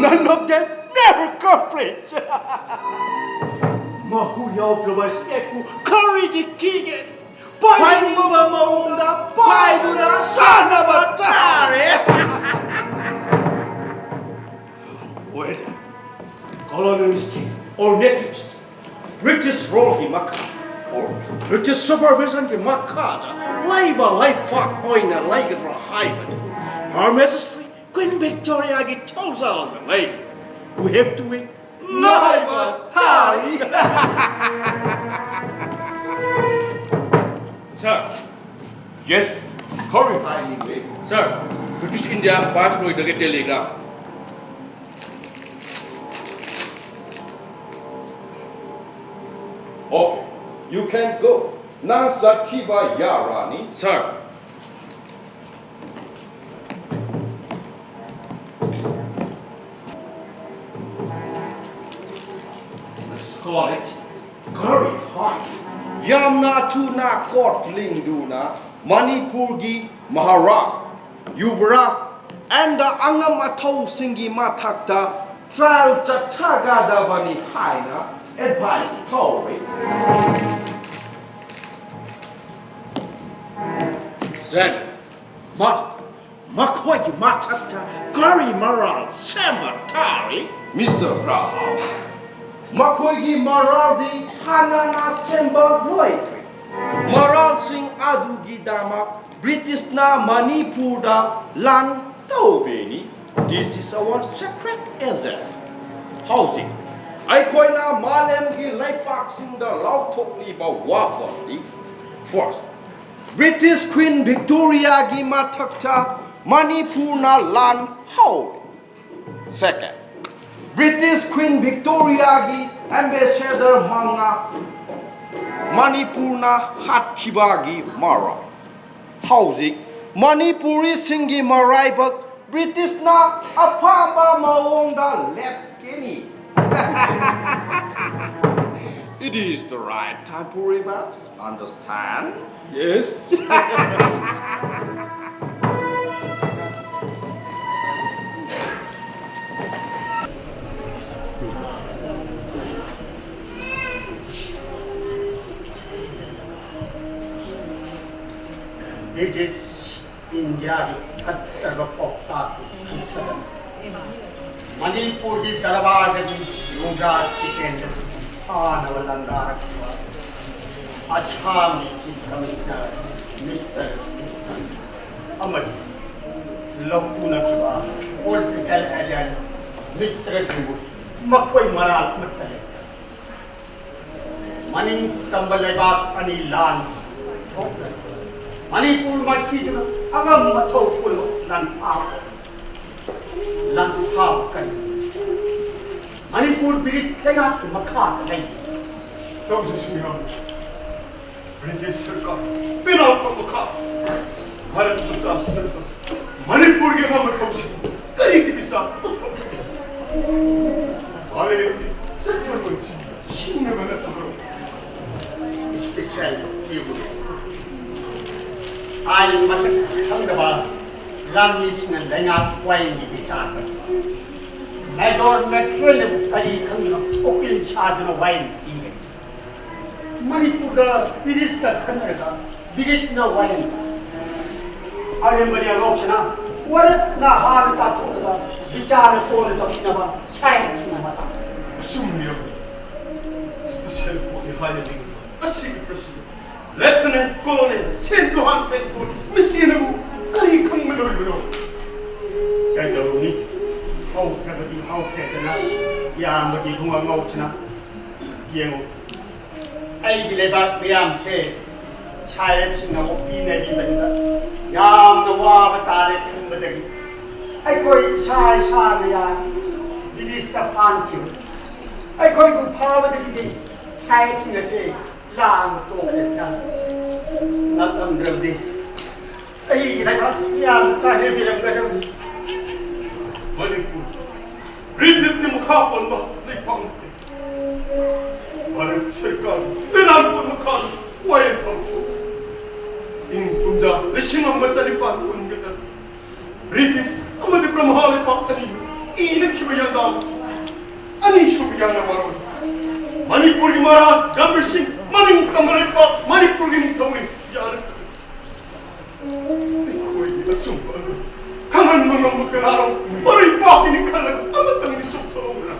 [SPEAKER 3] None of them never complains. Mahu yaw trawas eku kari di kigen.
[SPEAKER 7] Fighting over Maunda Paiduna Sanabatare
[SPEAKER 3] Whether colonialist or nativist, British role himaka or British supervision himakada, Laiba Laifak Oina Lagadra Hyben. Her Majesty Queen Victoria gi tells on the lady. We have to win.
[SPEAKER 7] Laiba Tari
[SPEAKER 4] Sir,
[SPEAKER 5] Yes,
[SPEAKER 7] Horrifying way
[SPEAKER 4] sir, British India passed through the telegram.
[SPEAKER 5] okay, you can go. Nang Sakiba Yarani.
[SPEAKER 4] Sir,
[SPEAKER 3] Mr. COLLET, very high.
[SPEAKER 7] Yamna Tuna Court Lingduna Manipur gi Maharaj Yubras and the Angamato Singi Matakta Trial Chatagada Bani Haina advice Tory
[SPEAKER 3] Then, Makwai Matata, Gary Maral, Samatari,
[SPEAKER 7] Mr. Graham Makoigi Maraldi Hanana Semba Loitri Maral Singh Adugi Damak British na Manipur da land taubeni. This is our secret asset. Housing. I koi na malem gi laipak sing da lau thok ni ba wafa ni. First, British Queen Victoria gi mathakta Manipur na land how. Second, British Queen Victoria gi ambassador manga Manipur na hat khiba gi mara. Housing Manipuri singi maraibak British na apamba maong da left kini. It is the right time to reverse. Understand?
[SPEAKER 2] Yes.
[SPEAKER 3] It is India Kakching Manipur di Darbar di Yoga TIKENDRAJIT Analandara Acham Commissioner Mr. Amad Lokuna Kiba Political Agent Mr. Dubu Makwai Maras Mr. Maning Tambalebak Ani Lan Manipur Makidra Agam Mato Pulo Lan Pao Kan Manipur British Tenat Makat Lay
[SPEAKER 8] British सरकार बिना पक्का भारत को शासन मणिपुर के नाम रखोशी करी की बिसा अरे सरकार को शिवने में तो
[SPEAKER 3] स्पेशल ये बोले आज मचक संगवा रामनीश ने लेना वाइंगी विचार कर मैं दौर में ट्रेन करी खंगना ओकिल छादनो वाइंगी Manipur British Canada, British na wine. I am very emotional. What na hard that Vichara for the Nava, Chinese Navata.
[SPEAKER 8] assume you special for the high living a secret president Lieutenant Colonel Saint Johan Petro Missinabu Kari Kangmano
[SPEAKER 3] Kajoni, how can how can Yamadi who are mountain? Yang I believe we am say, child in a opinion even Yam the Wavatari Kumbadi. I call it Chai Shamia, it is the Panchu. I call it poverty, child in a say, Lam to not under the. I got Yam Tahevi and Gadam.
[SPEAKER 8] Manipur read the Timokapon, they found Bharat सरकार बिना पुनखान वायन pump in पुंजा लिशिंग अम्बसरी पान पुंगता British अमद प्रमहाल पातनी इन किबयंदा अनिशु बियाना मारो मणिपुर की महाराज गंभीर सिंह मनिंग कमरे पा मणिपुर की निथौनी यार कोई असुम कमन मनम करारो मरि पाकी निखल अमतंग निसुक थरोना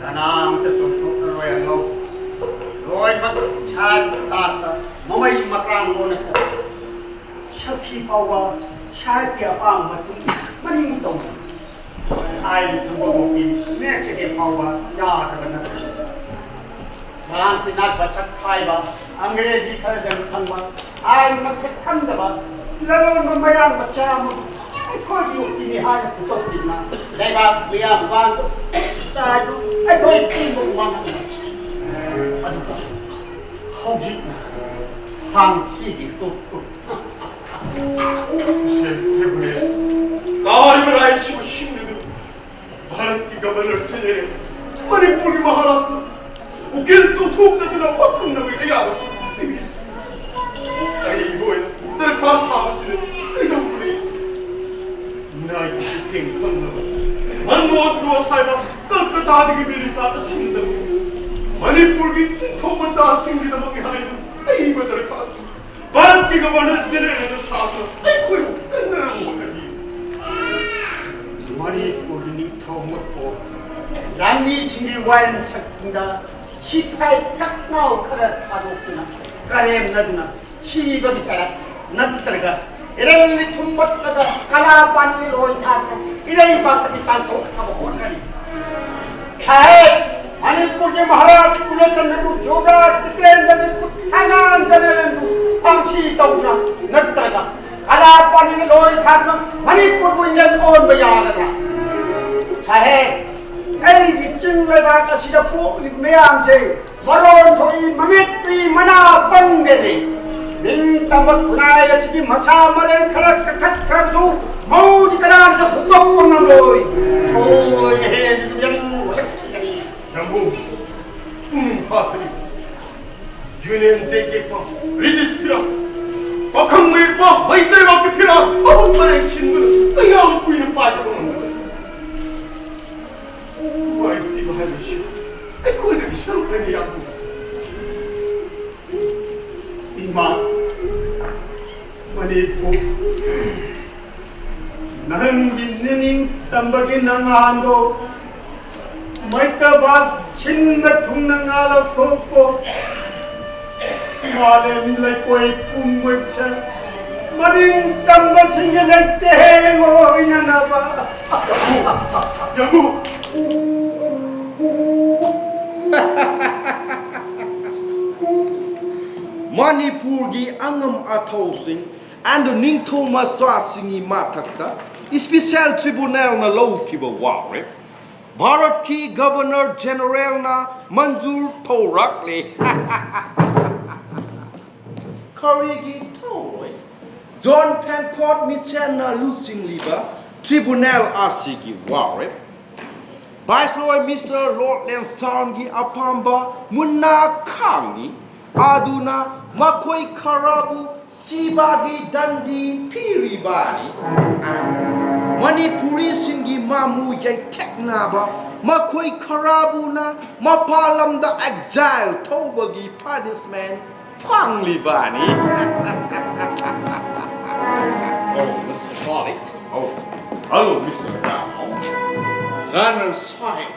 [SPEAKER 3] Tanam tetutuk royal Roy Chad Tata, Mamai Makan Bonaka, Shaki Power, Shaki Apam, Manington. I to Bobi, Mexican Power, Yard of another. Nancy not but a Kaiba, Angry Cousin Samba, I must have Kandaba, Level Mayan Macham. I call you in the heart of the Topina. Lega, we are one. I don't think of one. How did you fancy the book?
[SPEAKER 8] Garibay Shimshim, Bharati Governor General, Manipuri Maharaja, who gets so talks at the Wapan of the Yabas. I go in the class house in it. I don't believe. Now you think, one more to a side of Kalpata to be started seeing them. Manipuri, Tomata singing the money behind them. I went to the class. Bharati Governor General in the Charter. I quit.
[SPEAKER 3] Money for the new Tom for Rani Chini Wine Chakunda, she tied cut now, Karat Adopina, Graham Nadna, she got it. नत्रगा इरल्ली थुम्बत लगा कला पानी लोई थाका इरई बात की तांतो का honorary शायद मणिपुर के महाराज कुलचंद्र को जोगा टिकेंद्रजित को थांगांजनेरन को पंक्षी तौना नत्रगा कला पानी लोई थाका मणिपुर को इंजन ओन बयानगा शायद ऐ जिचिंग लेबा का सिदपो मेयाम से मरोन थोई ममित्ती मना पंगेदे दिन तमक खुनाए अच्छी मचा मरे खरक कथक खरबू मौज करार से फुटोक न लोई ओए हे जन
[SPEAKER 8] Namu, Patri, Union Zeke, British Pira, Pakhamwe, later about the Pira, oh, Chin, the young Queen of Patamon. Why did you have a ship? I couldn't show any young
[SPEAKER 3] Ima Manipur Nahangin Nining Tambagin Nangando Maikabad Chinna Tunangala Popo Malem Lakoi Pumwacha Maring Tambaching like the Hemo in another
[SPEAKER 8] Yamu!
[SPEAKER 7] Manipur gi angam athousing and the ningtho maswa singi mathakta special tribunal na law kiba ware Bharat ki governor general na manjur thorak le Karigi thoi John Pancott Mitchell na losing liba tribunal asigi ware Viceroy Mr. Lord Lansdowne gi apamba munna khangi Aduna Makoi Karabu Sibagi Dandi Piribani Manipuri Singi Mamu Yai Teknaba Makoi Karabuna Mapalam the exile Tobagi punishment Panglibani
[SPEAKER 2] Oh, Mr. Collet.
[SPEAKER 1] Oh, hello, Mr. Graham.
[SPEAKER 2] Zanner Sahib.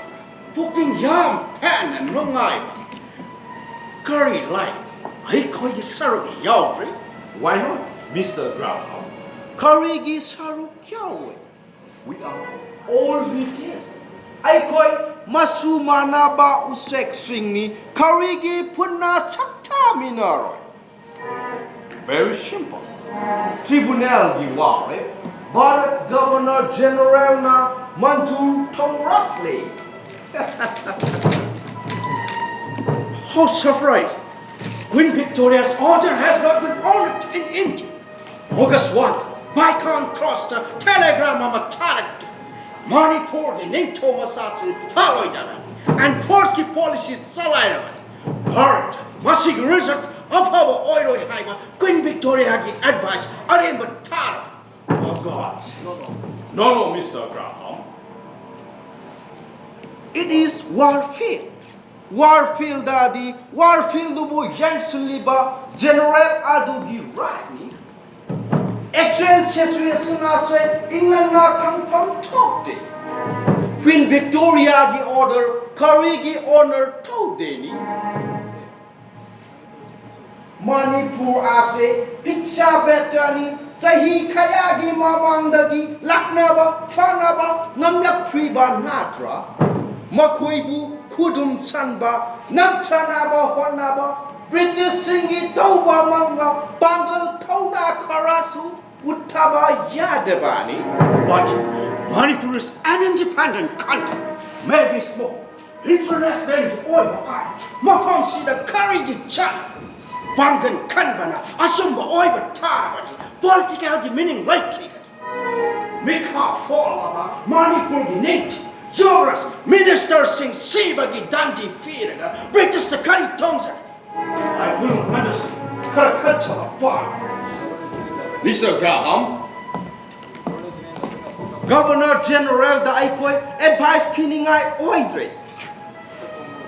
[SPEAKER 2] Booking yam, pan and lungai. Curry light. I call you Saruk Yawri.
[SPEAKER 7] Why not, Mr. Graham? Karigi Saru Yahweh. We are all BTS. I call Masumanaba Usek Swingni Karigi Puna Sakta Minaro. Very simple. Tribunal Giware, Bharat Governor General na Manjur Thorakle.
[SPEAKER 3] How surprised! Queen Victoria's order has not been honored in India. August 1, Bicon crossed a telegram of Matarak, Manipur in Ningtom assassin Haloidana, and forced the policy Salaira. Bharat, Masig result of our oil highway, Queen Victoria advice, Arem Batara.
[SPEAKER 1] Oh God, no, Mr. Graham.
[SPEAKER 7] It is warfare. Warfield Daddy, Warfield Ubu Yansliba, General Adugi Rani. Actual situation as England na come top day. Queen Victoria the order, Karigi honor to Deni. Manipur ase, Piksha Betani, Sahi Kayagi Mamandagi, Laknaba, Fanaba, Namlak Triba Natra, Makuibu. Kudum Sanba, Namchanaba Honaba, British Singi Toba Manga, Bangal Kona Karasu, Uttaba Yadavani.
[SPEAKER 3] But Manipur is an independent country. Maybe small. International oil eye. Mafam si the Karigi Chan. Bangan Kanbana, Asumba oil Tabani. Political meaning like it. Mikha Folama, Manipur Nint. Yours, Minister Singh Sibagi Dandi Firaga, British the Kari Tongsa. I couldn't understand. Kakching farm.
[SPEAKER 7] Mr. Graham, Governor General the Aikoi advised pinning I oidre.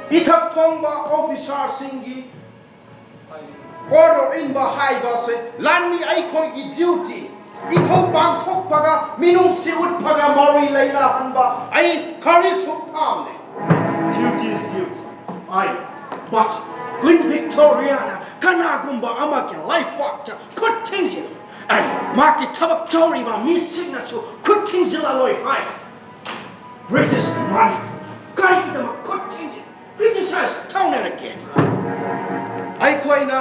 [SPEAKER 7] Itak Tongba officer Singhi order in Bahaiba said, Lani Aikoi duty. Ito bang tok paga minung siut paga mori layla hanba ay kari supamne.
[SPEAKER 3] Duty is duty. But Queen Victoria kanagumba amaki life factor could things And market tabak tori ba mi signature quick things in alloy high. British money. Guy them a quick things. Criticize town again.
[SPEAKER 7] ꯑꯩꯈꯣꯏꯅ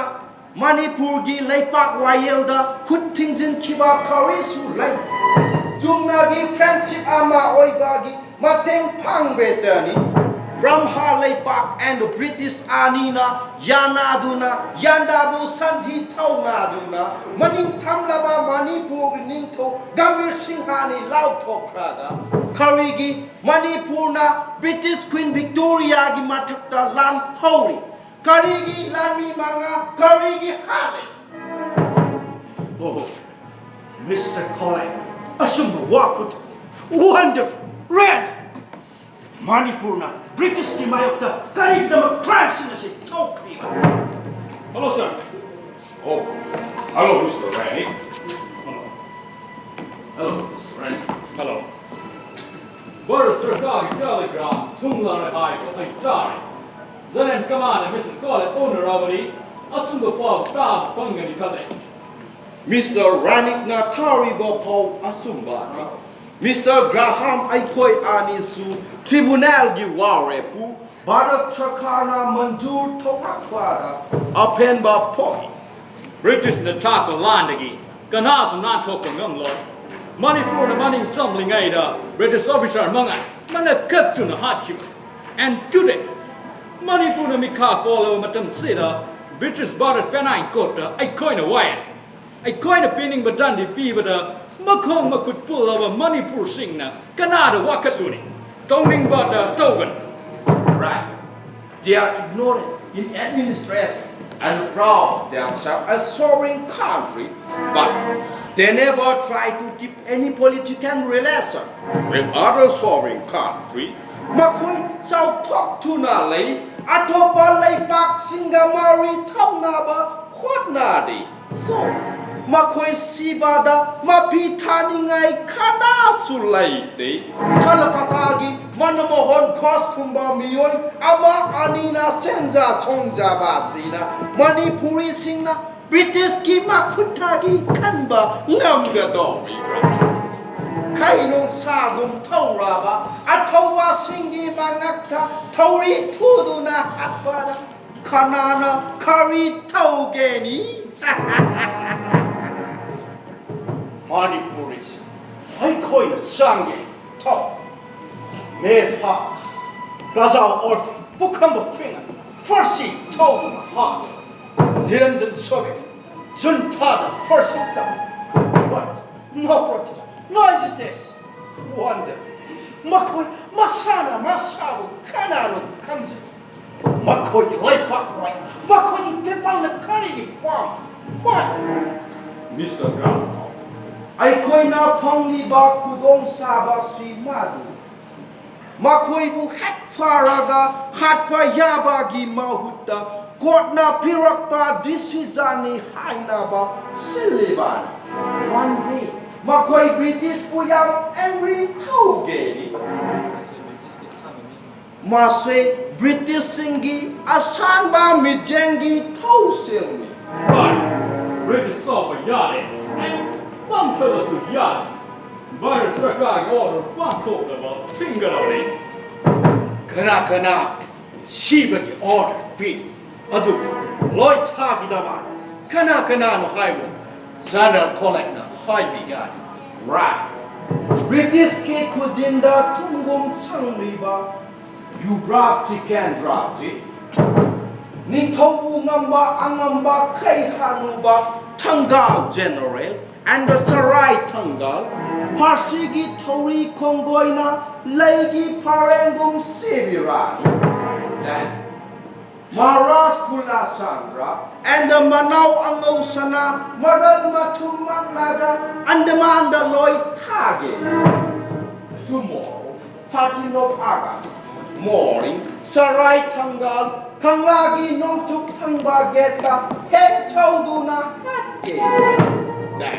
[SPEAKER 7] ꯃꯅꯤꯄꯨꯔꯒꯤ ꯂꯩꯄꯥꯛ ꯋꯥꯌꯦꯜꯗ ꯈꯨꯠ ꯊꯤꯡꯖꯤꯟ ꯈꯤꯕ ꯀꯔꯤꯁꯨ ꯂꯩ ꯆꯨꯝꯅꯒꯤ ꯐ꯭ꯔꯦꯟꯗꯁꯤꯞ ꯑꯃ ꯑꯣꯏꯕꯒꯤ ꯃꯇꯦꯡ ꯄꯥꯡꯕꯇꯅꯤ ꯕ꯭ꯔꯍ꯭ꯃ ꯂꯩꯄꯥꯛ and the British ꯑꯅꯤꯅ ꯌꯥꯅꯗꯨꯅ ꯌꯥꯟꯗꯥꯕꯨ ꯁꯟꯊꯤ ꯊꯧꯅꯗꯨꯅ ꯃꯅꯤꯡ ꯊꯝꯂꯕ ꯃꯅꯤꯄꯨꯔꯒꯤ ꯅꯤꯡꯊꯧ ꯒꯝꯚꯤꯔ ꯁꯤꯡꯍꯅꯤ ꯂꯥꯎꯊꯣꯛꯈ꯭ꯔꯒ ꯀꯔꯤꯒꯤ ꯃꯅꯤꯄꯨꯔꯅ British Queen Victoriaꯒꯤ ꯃꯊꯛꯇ ꯂꯥꯟ ꯍꯧꯔꯤ Karigi lami manga, karigi hale.
[SPEAKER 3] Oh, Mr. Collet, assume waput, wonderful, rare. Manipurna, British ki mayokta, karigi dama crabs in the sea, talk people.
[SPEAKER 2] Hello, sir. Oh, hello, Mr. RENIC. Hello. Hello, Mr. RENIC. Hello. BORISH telegram, Tunglar High, sorry. Then command Mr. COLLET owner robbery, assume the fall of Pungani Kale.
[SPEAKER 7] Mr. RENIC na taribo po asumbani. Mr. GRAHM aikoi anisu tribunal gi warepu Bharat Sarkarna manjur thokakwada apen ba poi.
[SPEAKER 2] British na tako landagi, kanasu nan tokangam lord. Manipur na maning tumbling aida, British officer manga, mana cut to the hardship. And today, Manipur na mikha follow matam sida, British Bharat penine kota, I coin a wire. I coin a pinning badandi pivada, makong makut pull over Manipur sing na, Canada wakatuni, tonging bata togan.
[SPEAKER 7] Right. They are ignorant in administration and proud themselves a sovereign country, but they never try to keep any political relation with other sovereign country. Makoi shall talk to Nale, Atopa Laypak Singamari Taunaba Hotnadi. So, Makoi Sibada, Mapitaningai Kana Sulaite, Kalakatagi, Manamohon Koskumba Mioi, Ama Anina Senza Songjabasina, Manipuri Singna, British Kimakutagi Kanba Namgadori. Kainong sagum tauraba, atawa singi mangakta, tauri tuduna akbara, kanana kari taugeni.
[SPEAKER 3] Manipuris, I coin a sangi, top, made hot, Gazal orphan, Bukhamba finger, Farsi told him heart, Niranjan Soviet, Juntada Farsi down. What? No protest. No hesitation. Wonder. Makoi, Masana, Masabu, Kanano, comes it. Makoi, Laypak, right? Makoi, Pepal, the Kari farm. What?
[SPEAKER 2] Mr. GRAHM.
[SPEAKER 7] Aikoi na pangli ba kudong saba si madu. Makoi bu hat faraga, hat pa yabagi mahuta, kot na pirakpa disizani haina ba siliban. One day. Makoi British puyam angry taugeni. Maswe British singi asan ba mijengi tausilmi.
[SPEAKER 2] Right. British sopa yade, and one telasu yade. BORISH Sarkar order one talk about singularly.
[SPEAKER 3] Kana, Shibaki order, be. Adu, LOI THAKHRABA. Kana no highway. Zandal collect na high guy.
[SPEAKER 7] Right. British ke kuzinda tungum sangliba. You brass TIKENDRAJIT. Ningthobu ngamba angamba kai hanuba THANGALGENERAL and the Sarai Thangal. Parsigi Tori Kongoina Legi Parengum Sivirani. Then Maharaja KULLACHANDRA and the Manau ANGOUSANA Madal Matumanaga and the LOI THAKHRABA. Tomorrow, 13th of August, morning, Sarai Thangal, Kanglagi Nongtuk Tangbageta, Head Tauduna Hatke. Then,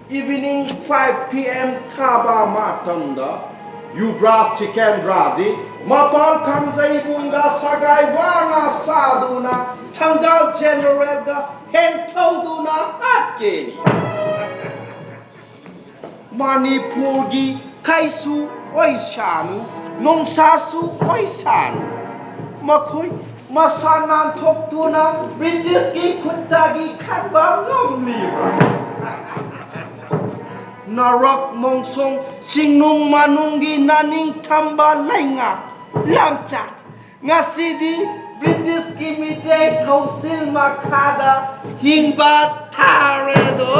[SPEAKER 7] evening 5 p.m. Taba Matanda, you brass TIKENDRAJIT. Mapal kamzai bunda sagai wana saduna Thangalgeneral ga hen tauduna hatkeni. Manipurgi kaisu oishanu nongsasu oishanu makhoi masanan thoktuna British ki khuttagi khanba ngamliba narak mongsong singnung manunggi naning thamba lainga lamchat ngasidi British ki mitei council makhada hingba tharedo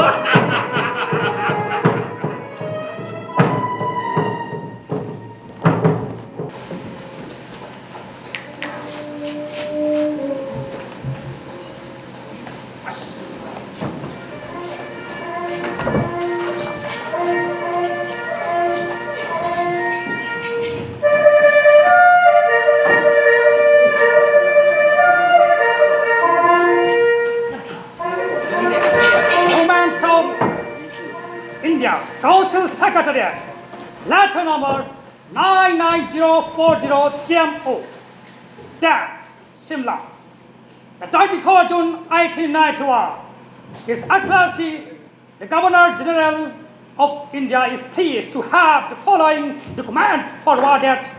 [SPEAKER 9] India Council Secretariat, letter number 99040 GMO, dash Simla, the 24 June 1891. His Excellency, the Governor General of India is pleased to have the following document forwarded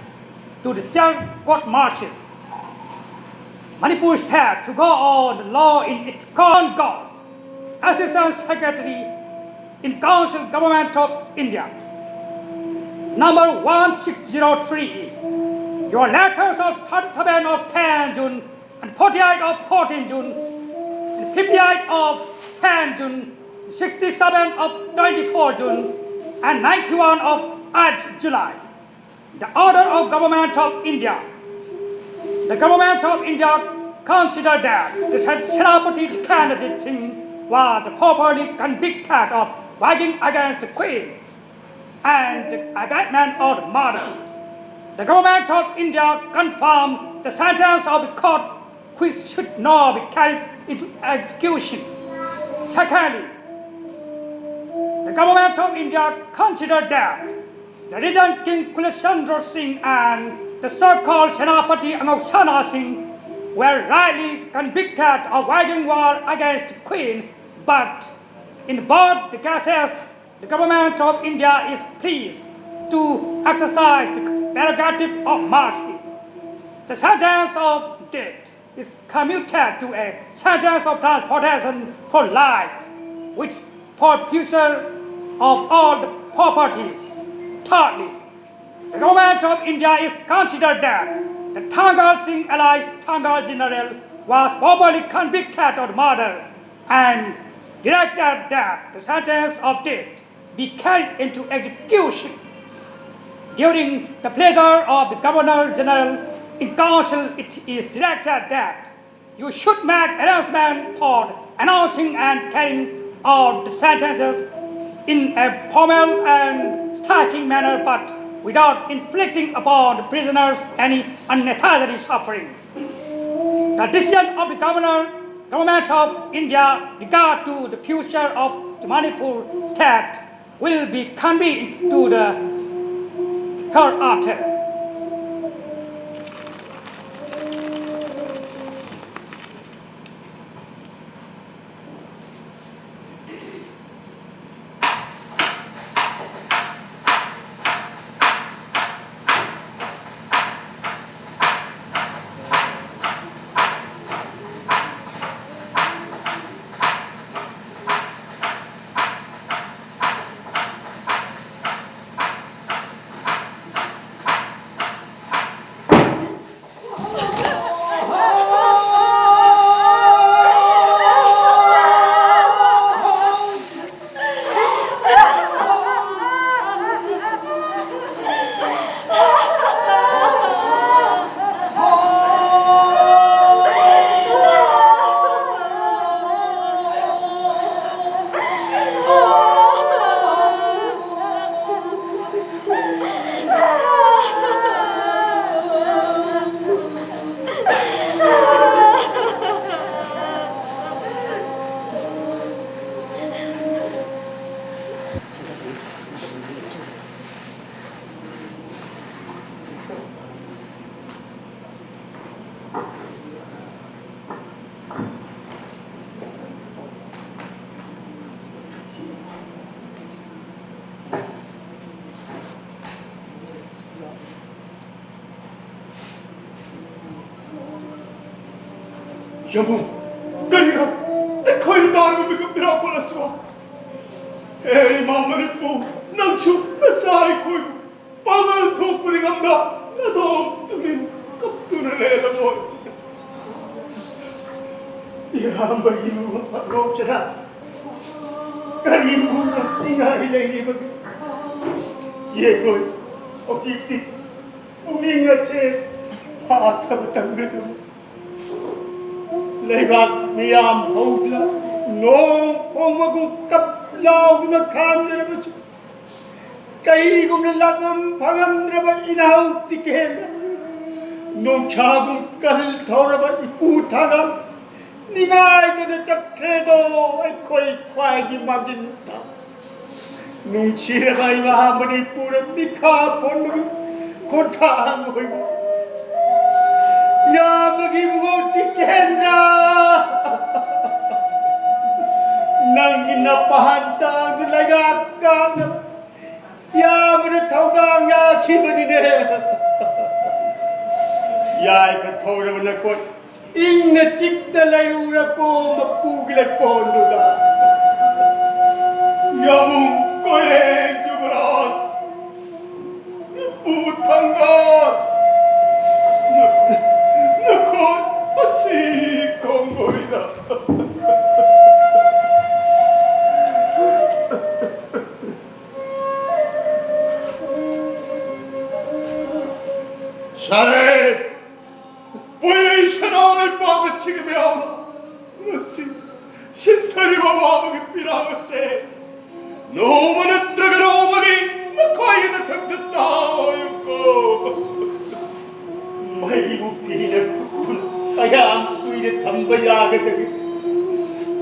[SPEAKER 9] to the Self Court Martial. Manipur State to go on the law in its current course. Assistant Secretary in Council Government of India. Number 1603. Your letters of 37 of 10 June and 48 of 14 June and 58 of 10 June, 67 of 24 June and 91 of 8 July. The order of Government of India. The Government of India considered that the Senapati TIKENDRAJIT Singh was properly convicted of fighting against the Queen and the abatement of the murder. The Government of India confirmed the sentence of the court which should not be carried into execution. Secondly, the Government of India considered that the recent King KULLACHANDRA Singh and the so-called Senapati ANGOUSANA Singh were rightly convicted of waging war against the Queen, but in both the cases, the Government of India is pleased to exercise the prerogative of mercy. The sentence of death is commuted to a sentence of transportation for life, which for future of all the properties. Thirdly, the Government of India is considered that the Thangal Singh alias THANGALGENERAL was properly convicted of murder and directed that the sentence of death be carried into execution. During the pleasure of the Governor General in Council, it is directed that you should make arrangement for announcing and carrying out the sentences in a formal and striking manner, but without inflicting upon the prisoners any unnecessary suffering. The decision of the Government of India regard to the future of the Manipur state will be conveyed to the hereafter.
[SPEAKER 8] Yamu, kariya, koi daru mi kapira palaswa. Hey, Manipur, nangchu, nachai koi, pagal thok puri gamda, nadom tumin kaptuna lela boy. Yaram bagi rok chana, kari bulla tingai lei bagi. Ye koi, okiti, uminga che, hata batangadu. Leibak miyam houtla, nong pongmagum kap lao guna khamdra bachu. Kai gumna lagam phagam draba inau tikendra. Nong chagum kal thora ba ipu thagam. Ningai gana chakredo ai koi kwai gi magin ta. Nong chira bai Manipur mikha ponmu kotha ngoi. Ya mag-ibgo tikendra nang inapahantang lagakang ya manatawgang ya kibanine ya ikathora manakot ing na chik na layura ko mapugilay pondo da yamong koyeng jubaras iputanggat nakot pasi kongoy na. Sharet, boy shanay bagat sigmiam, nasi sintari bawa bagi pirang se, no manatraga no mani makaya na tagdatawa yuko. May bukina kutun kaya ang kuya tambayagat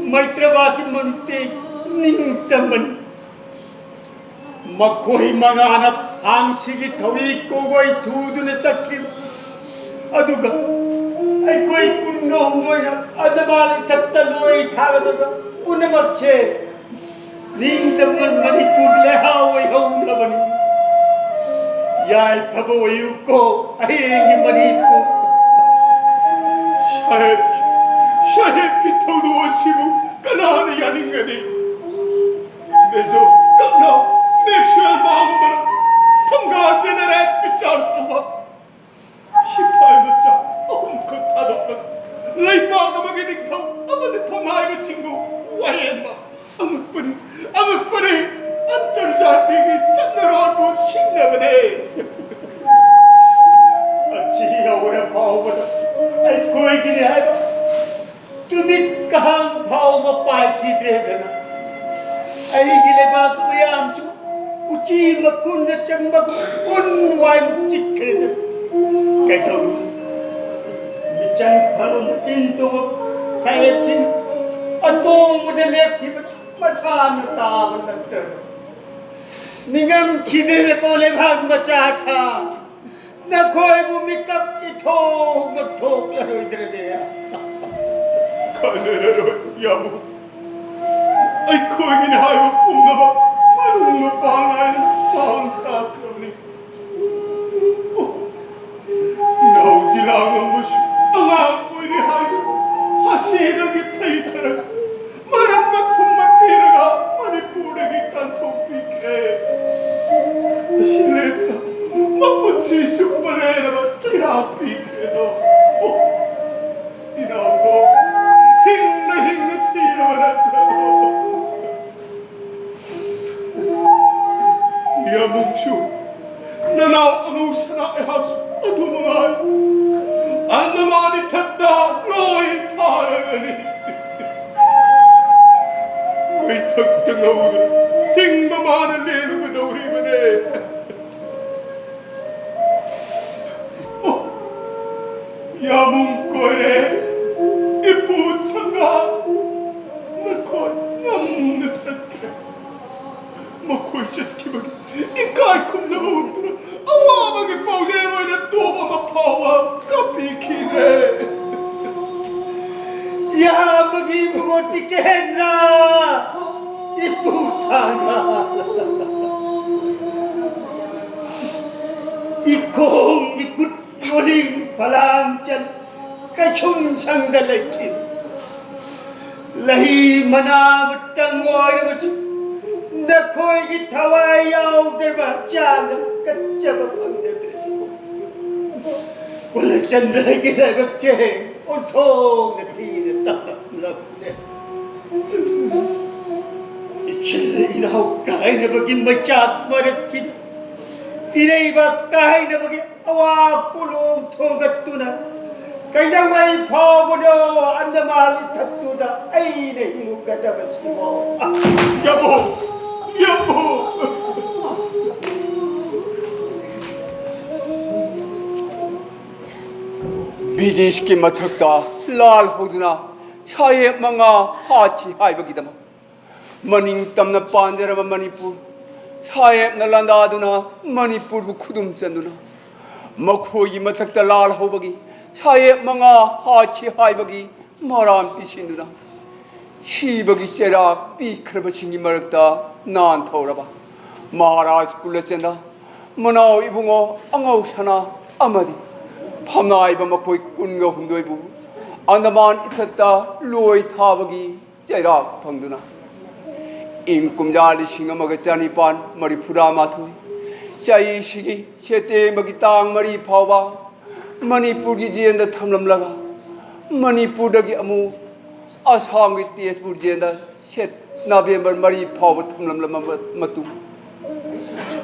[SPEAKER 8] may trabaho muntik ningtaman makoy manganap ang sige tawik ko goy tudo na sakrim aduga ay koy kunong goy na adamal itataloy thagabaga unamatche ningtaman Manipur lehaway hauna bani yay paboyu ko ay ingi Manipur shahid ki tawduwa sibu kanana yaningani mezo kamna MEXWELL MAHARAJA THANGALGENERAL bichar tuwa shipay macha ahum ko tadokna laypaga maginig thaw amade phamay ma singu wayen ma angak pani antarjati ki sannaron bu singna bane achi awra paubada ai koi ki hai tumit kahang bhau ma pai ki dregana ai gile ba mayam chu uchi makun na chamba kun wai chikre kai thau bichang pharum tin tu sai tin atong de lek ki ma chan ta ban ta ningam khide ko le bhag ma cha cha na khoi bu mikap itho ma thok la roi dre de ya kanero yamu ai khoi ni hai bu pum na ba manung ma pa lai pang ta khamni inau jilang ma shu anga koi ni hai hasi da gi thai thara marat ma thum ma pira ga Manipur gi kan thok pi kre shile ma putsi su pare na ba tira pi kre do inau go hing na si na ba na ya mungshu nanau ANGOUSANA ehas adumangai andamani thatta LOI THAKHRABA wai thak tangauda hing mamana lelu gadauri bane ya mungkore ipu thanga nakoi namna sakre makoi sakki bagi ikai kumna bawudra awa bagi paude moina toba ma pawa kapi kire ya bagi bhoti kehna ipu thanga ikong ikut yoling palang chan kachung sangdalaikin
[SPEAKER 3] Lahi mana tang oi bachu na khoi gi thawai yau der ba cha kaccha ba phang der Kullachandra gi la ba che on thong na thi na ta lap ne ichile inau kai na ba gi machak marat chin tirei ba kai na ba gi awa kulong thogat tu na Kaya may phobodo andamal itatuda ay nahiyo ka dapat mo.
[SPEAKER 8] Yabo! Yabo!
[SPEAKER 5] British ki mathakta lal hoduna chaye manga hachi haibagidama maning tamna panjarama Manipur chaye na landa aduna Manipur bu khudum chanduna makhoi mathakta lal hobagi chaye manga hachi haibagi maram pisinduna shibagi chera pikhraba singi marakta nan thoraba Maharaj Kullachandra manau ibungo ANGOUSANA amadi Phamnai ba makoi kunga hundoibu Andaman ithatta LOI thabagi chairak phangduna kumjali singamaga chanipan maripura mathoi chai sigi chete magi tang mari phawba Manipur gi jenda thamlamlaga Manipur dagi amu Assam gi Tezpur jenda chet November mari phawba thamlamlama matu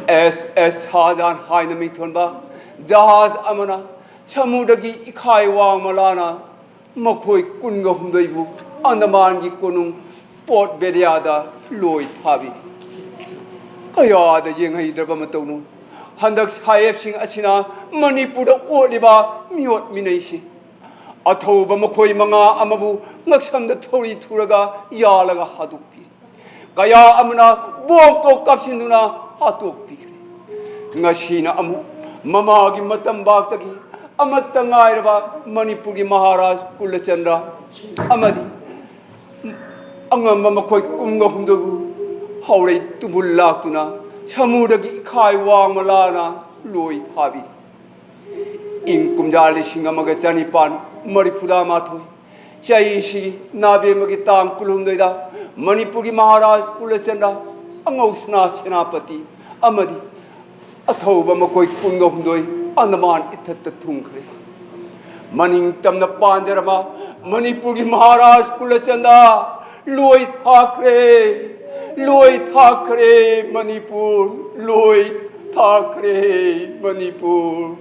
[SPEAKER 5] S Hajan haina mi thonba jahaz amana samudagi ikhai wang malana makhoi kunga humdoibu Andaman gi konung Port Beriada LOI thabi kaya da yengai draba matonu handak hayep sing asina Manipur da oliba miot minaisi athoba makhoi manga amabu ngaksam da thori thuraga yalaga hadukpi kaya amna bom to kapsinduna hatokpi ngasina amu mama gi matam baktagi amatta ngairaba Manipur gi Maharaj Kullachandra amadi angam makhoi kumga humdobu haurei tubul laktuna samudagi ikhai wang malana LOI thabi kumjali singamaga chanipan maripura mathoi chai si nabe magi tam kulumdoida Manipur gi Maharaj Kullachandra ANGOUSANA SENAPATI amadi athoba makhoi kunga humdoi Andaman ithatta thungkre maning tamna panjarama Manipur gi Maharaj Kullachandra LOI Thakhre Manipur LOI Thakhre Manipur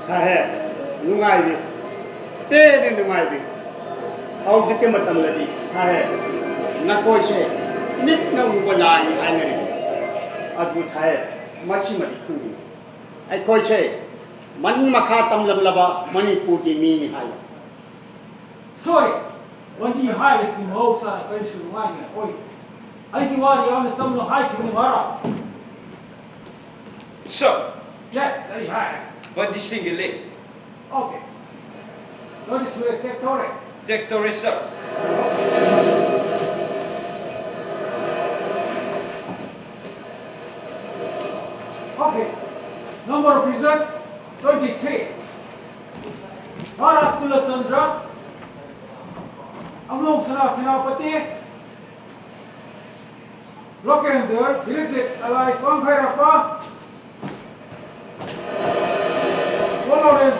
[SPEAKER 3] Sahib, nungai bi, tene nungai bi. Hau jike matam ladi, sahib, nakoi se, nit na ubalai ni anari. Adu sahib, machi mati kungi. Ai koi se, man makha tam laba Manipur di mi ni hai.
[SPEAKER 1] Sorry, when you hire is the most on a pension wine, oi. I think what you have some no high to Maharaj.
[SPEAKER 10] So,
[SPEAKER 1] Yes, very high.
[SPEAKER 10] what the single is?
[SPEAKER 1] Okay. Notice we are sector.
[SPEAKER 10] Sector is sir.
[SPEAKER 1] Okay. Number of prisoners, 23. Maharaj Kullachandra, ANGOUSANA SENAPATI, LOKENDER, BRIGADIER LOI THAKHRABA MANIPUR, LOI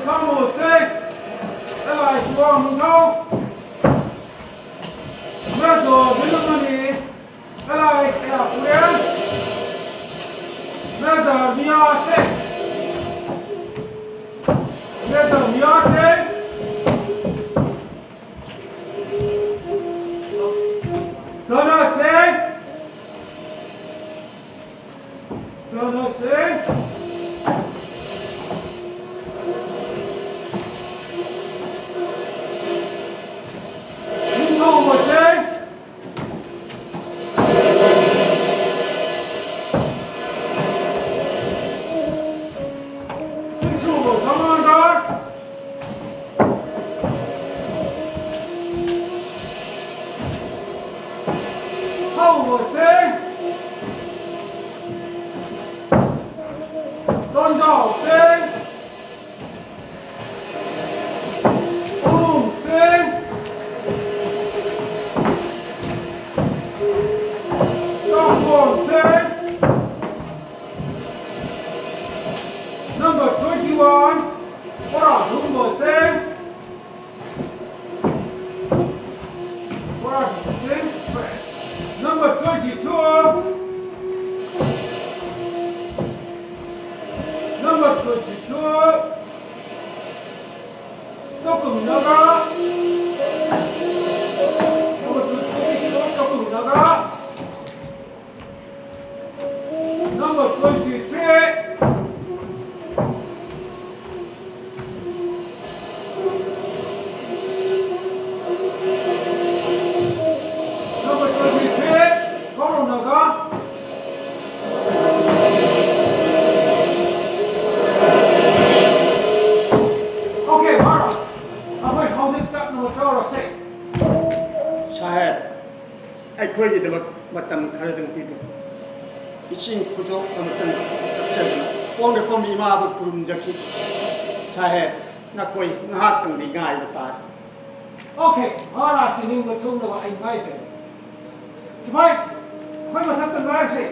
[SPEAKER 1] Number 21, Number 22, Sokuminaga. Number 22, Sokuminaga. Number 23, Korunaga. Okay, Maharaj. Now we hold it up number 12 or 6.
[SPEAKER 3] Sahib, I call you the Matam Karadang people. Itching Kujo Amatam Kakching, all the Pomima Kurum Jaki. Sahib, Nakoi, Nahakan the guy with that.
[SPEAKER 1] Okay, Maharaj in English told me what I invited. Smite, when was that the mercy?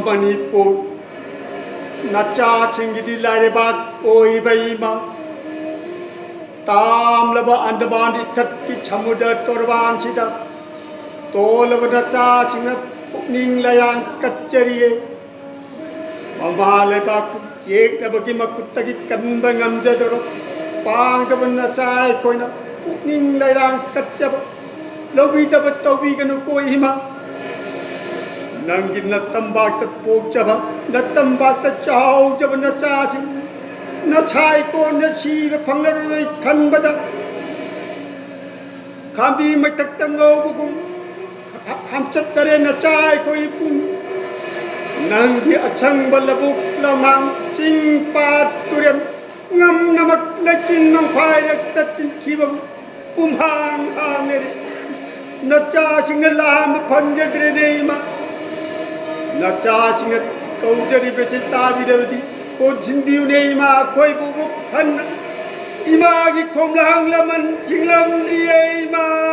[SPEAKER 3] Manipur, Nacha Chingidi Laribak, Oibaima, Tam Lava and the Bandi Tati Chamuda Torban Sida, Tolava Nacha Chingat, Ning Layang Kachari, Mama Lebak, Yek Nabakimakutaki Kambangam Zedro, Pang the Nacha Koina, Ning Layang Kachaba, Lovita Batobi Ganukoima. Nangin na tambak ta pok jaba na tambak ta chao jaba na cha si na chai ko na si na phang na roi khan ba da khambi mai tak ta ngo bu kum ham chat tare na chai ko i pum nang di achang balabu la mang ching pa turem ngam namak na chin nang phai rak ta tin khi ba pum hang hang ne na cha sing la ma phan je dre nei ma Nacha singat kau jadi bercita bidawati, kau jindiu nei ma koi bubuk han, ima gi kom lang laman singlam riai ma.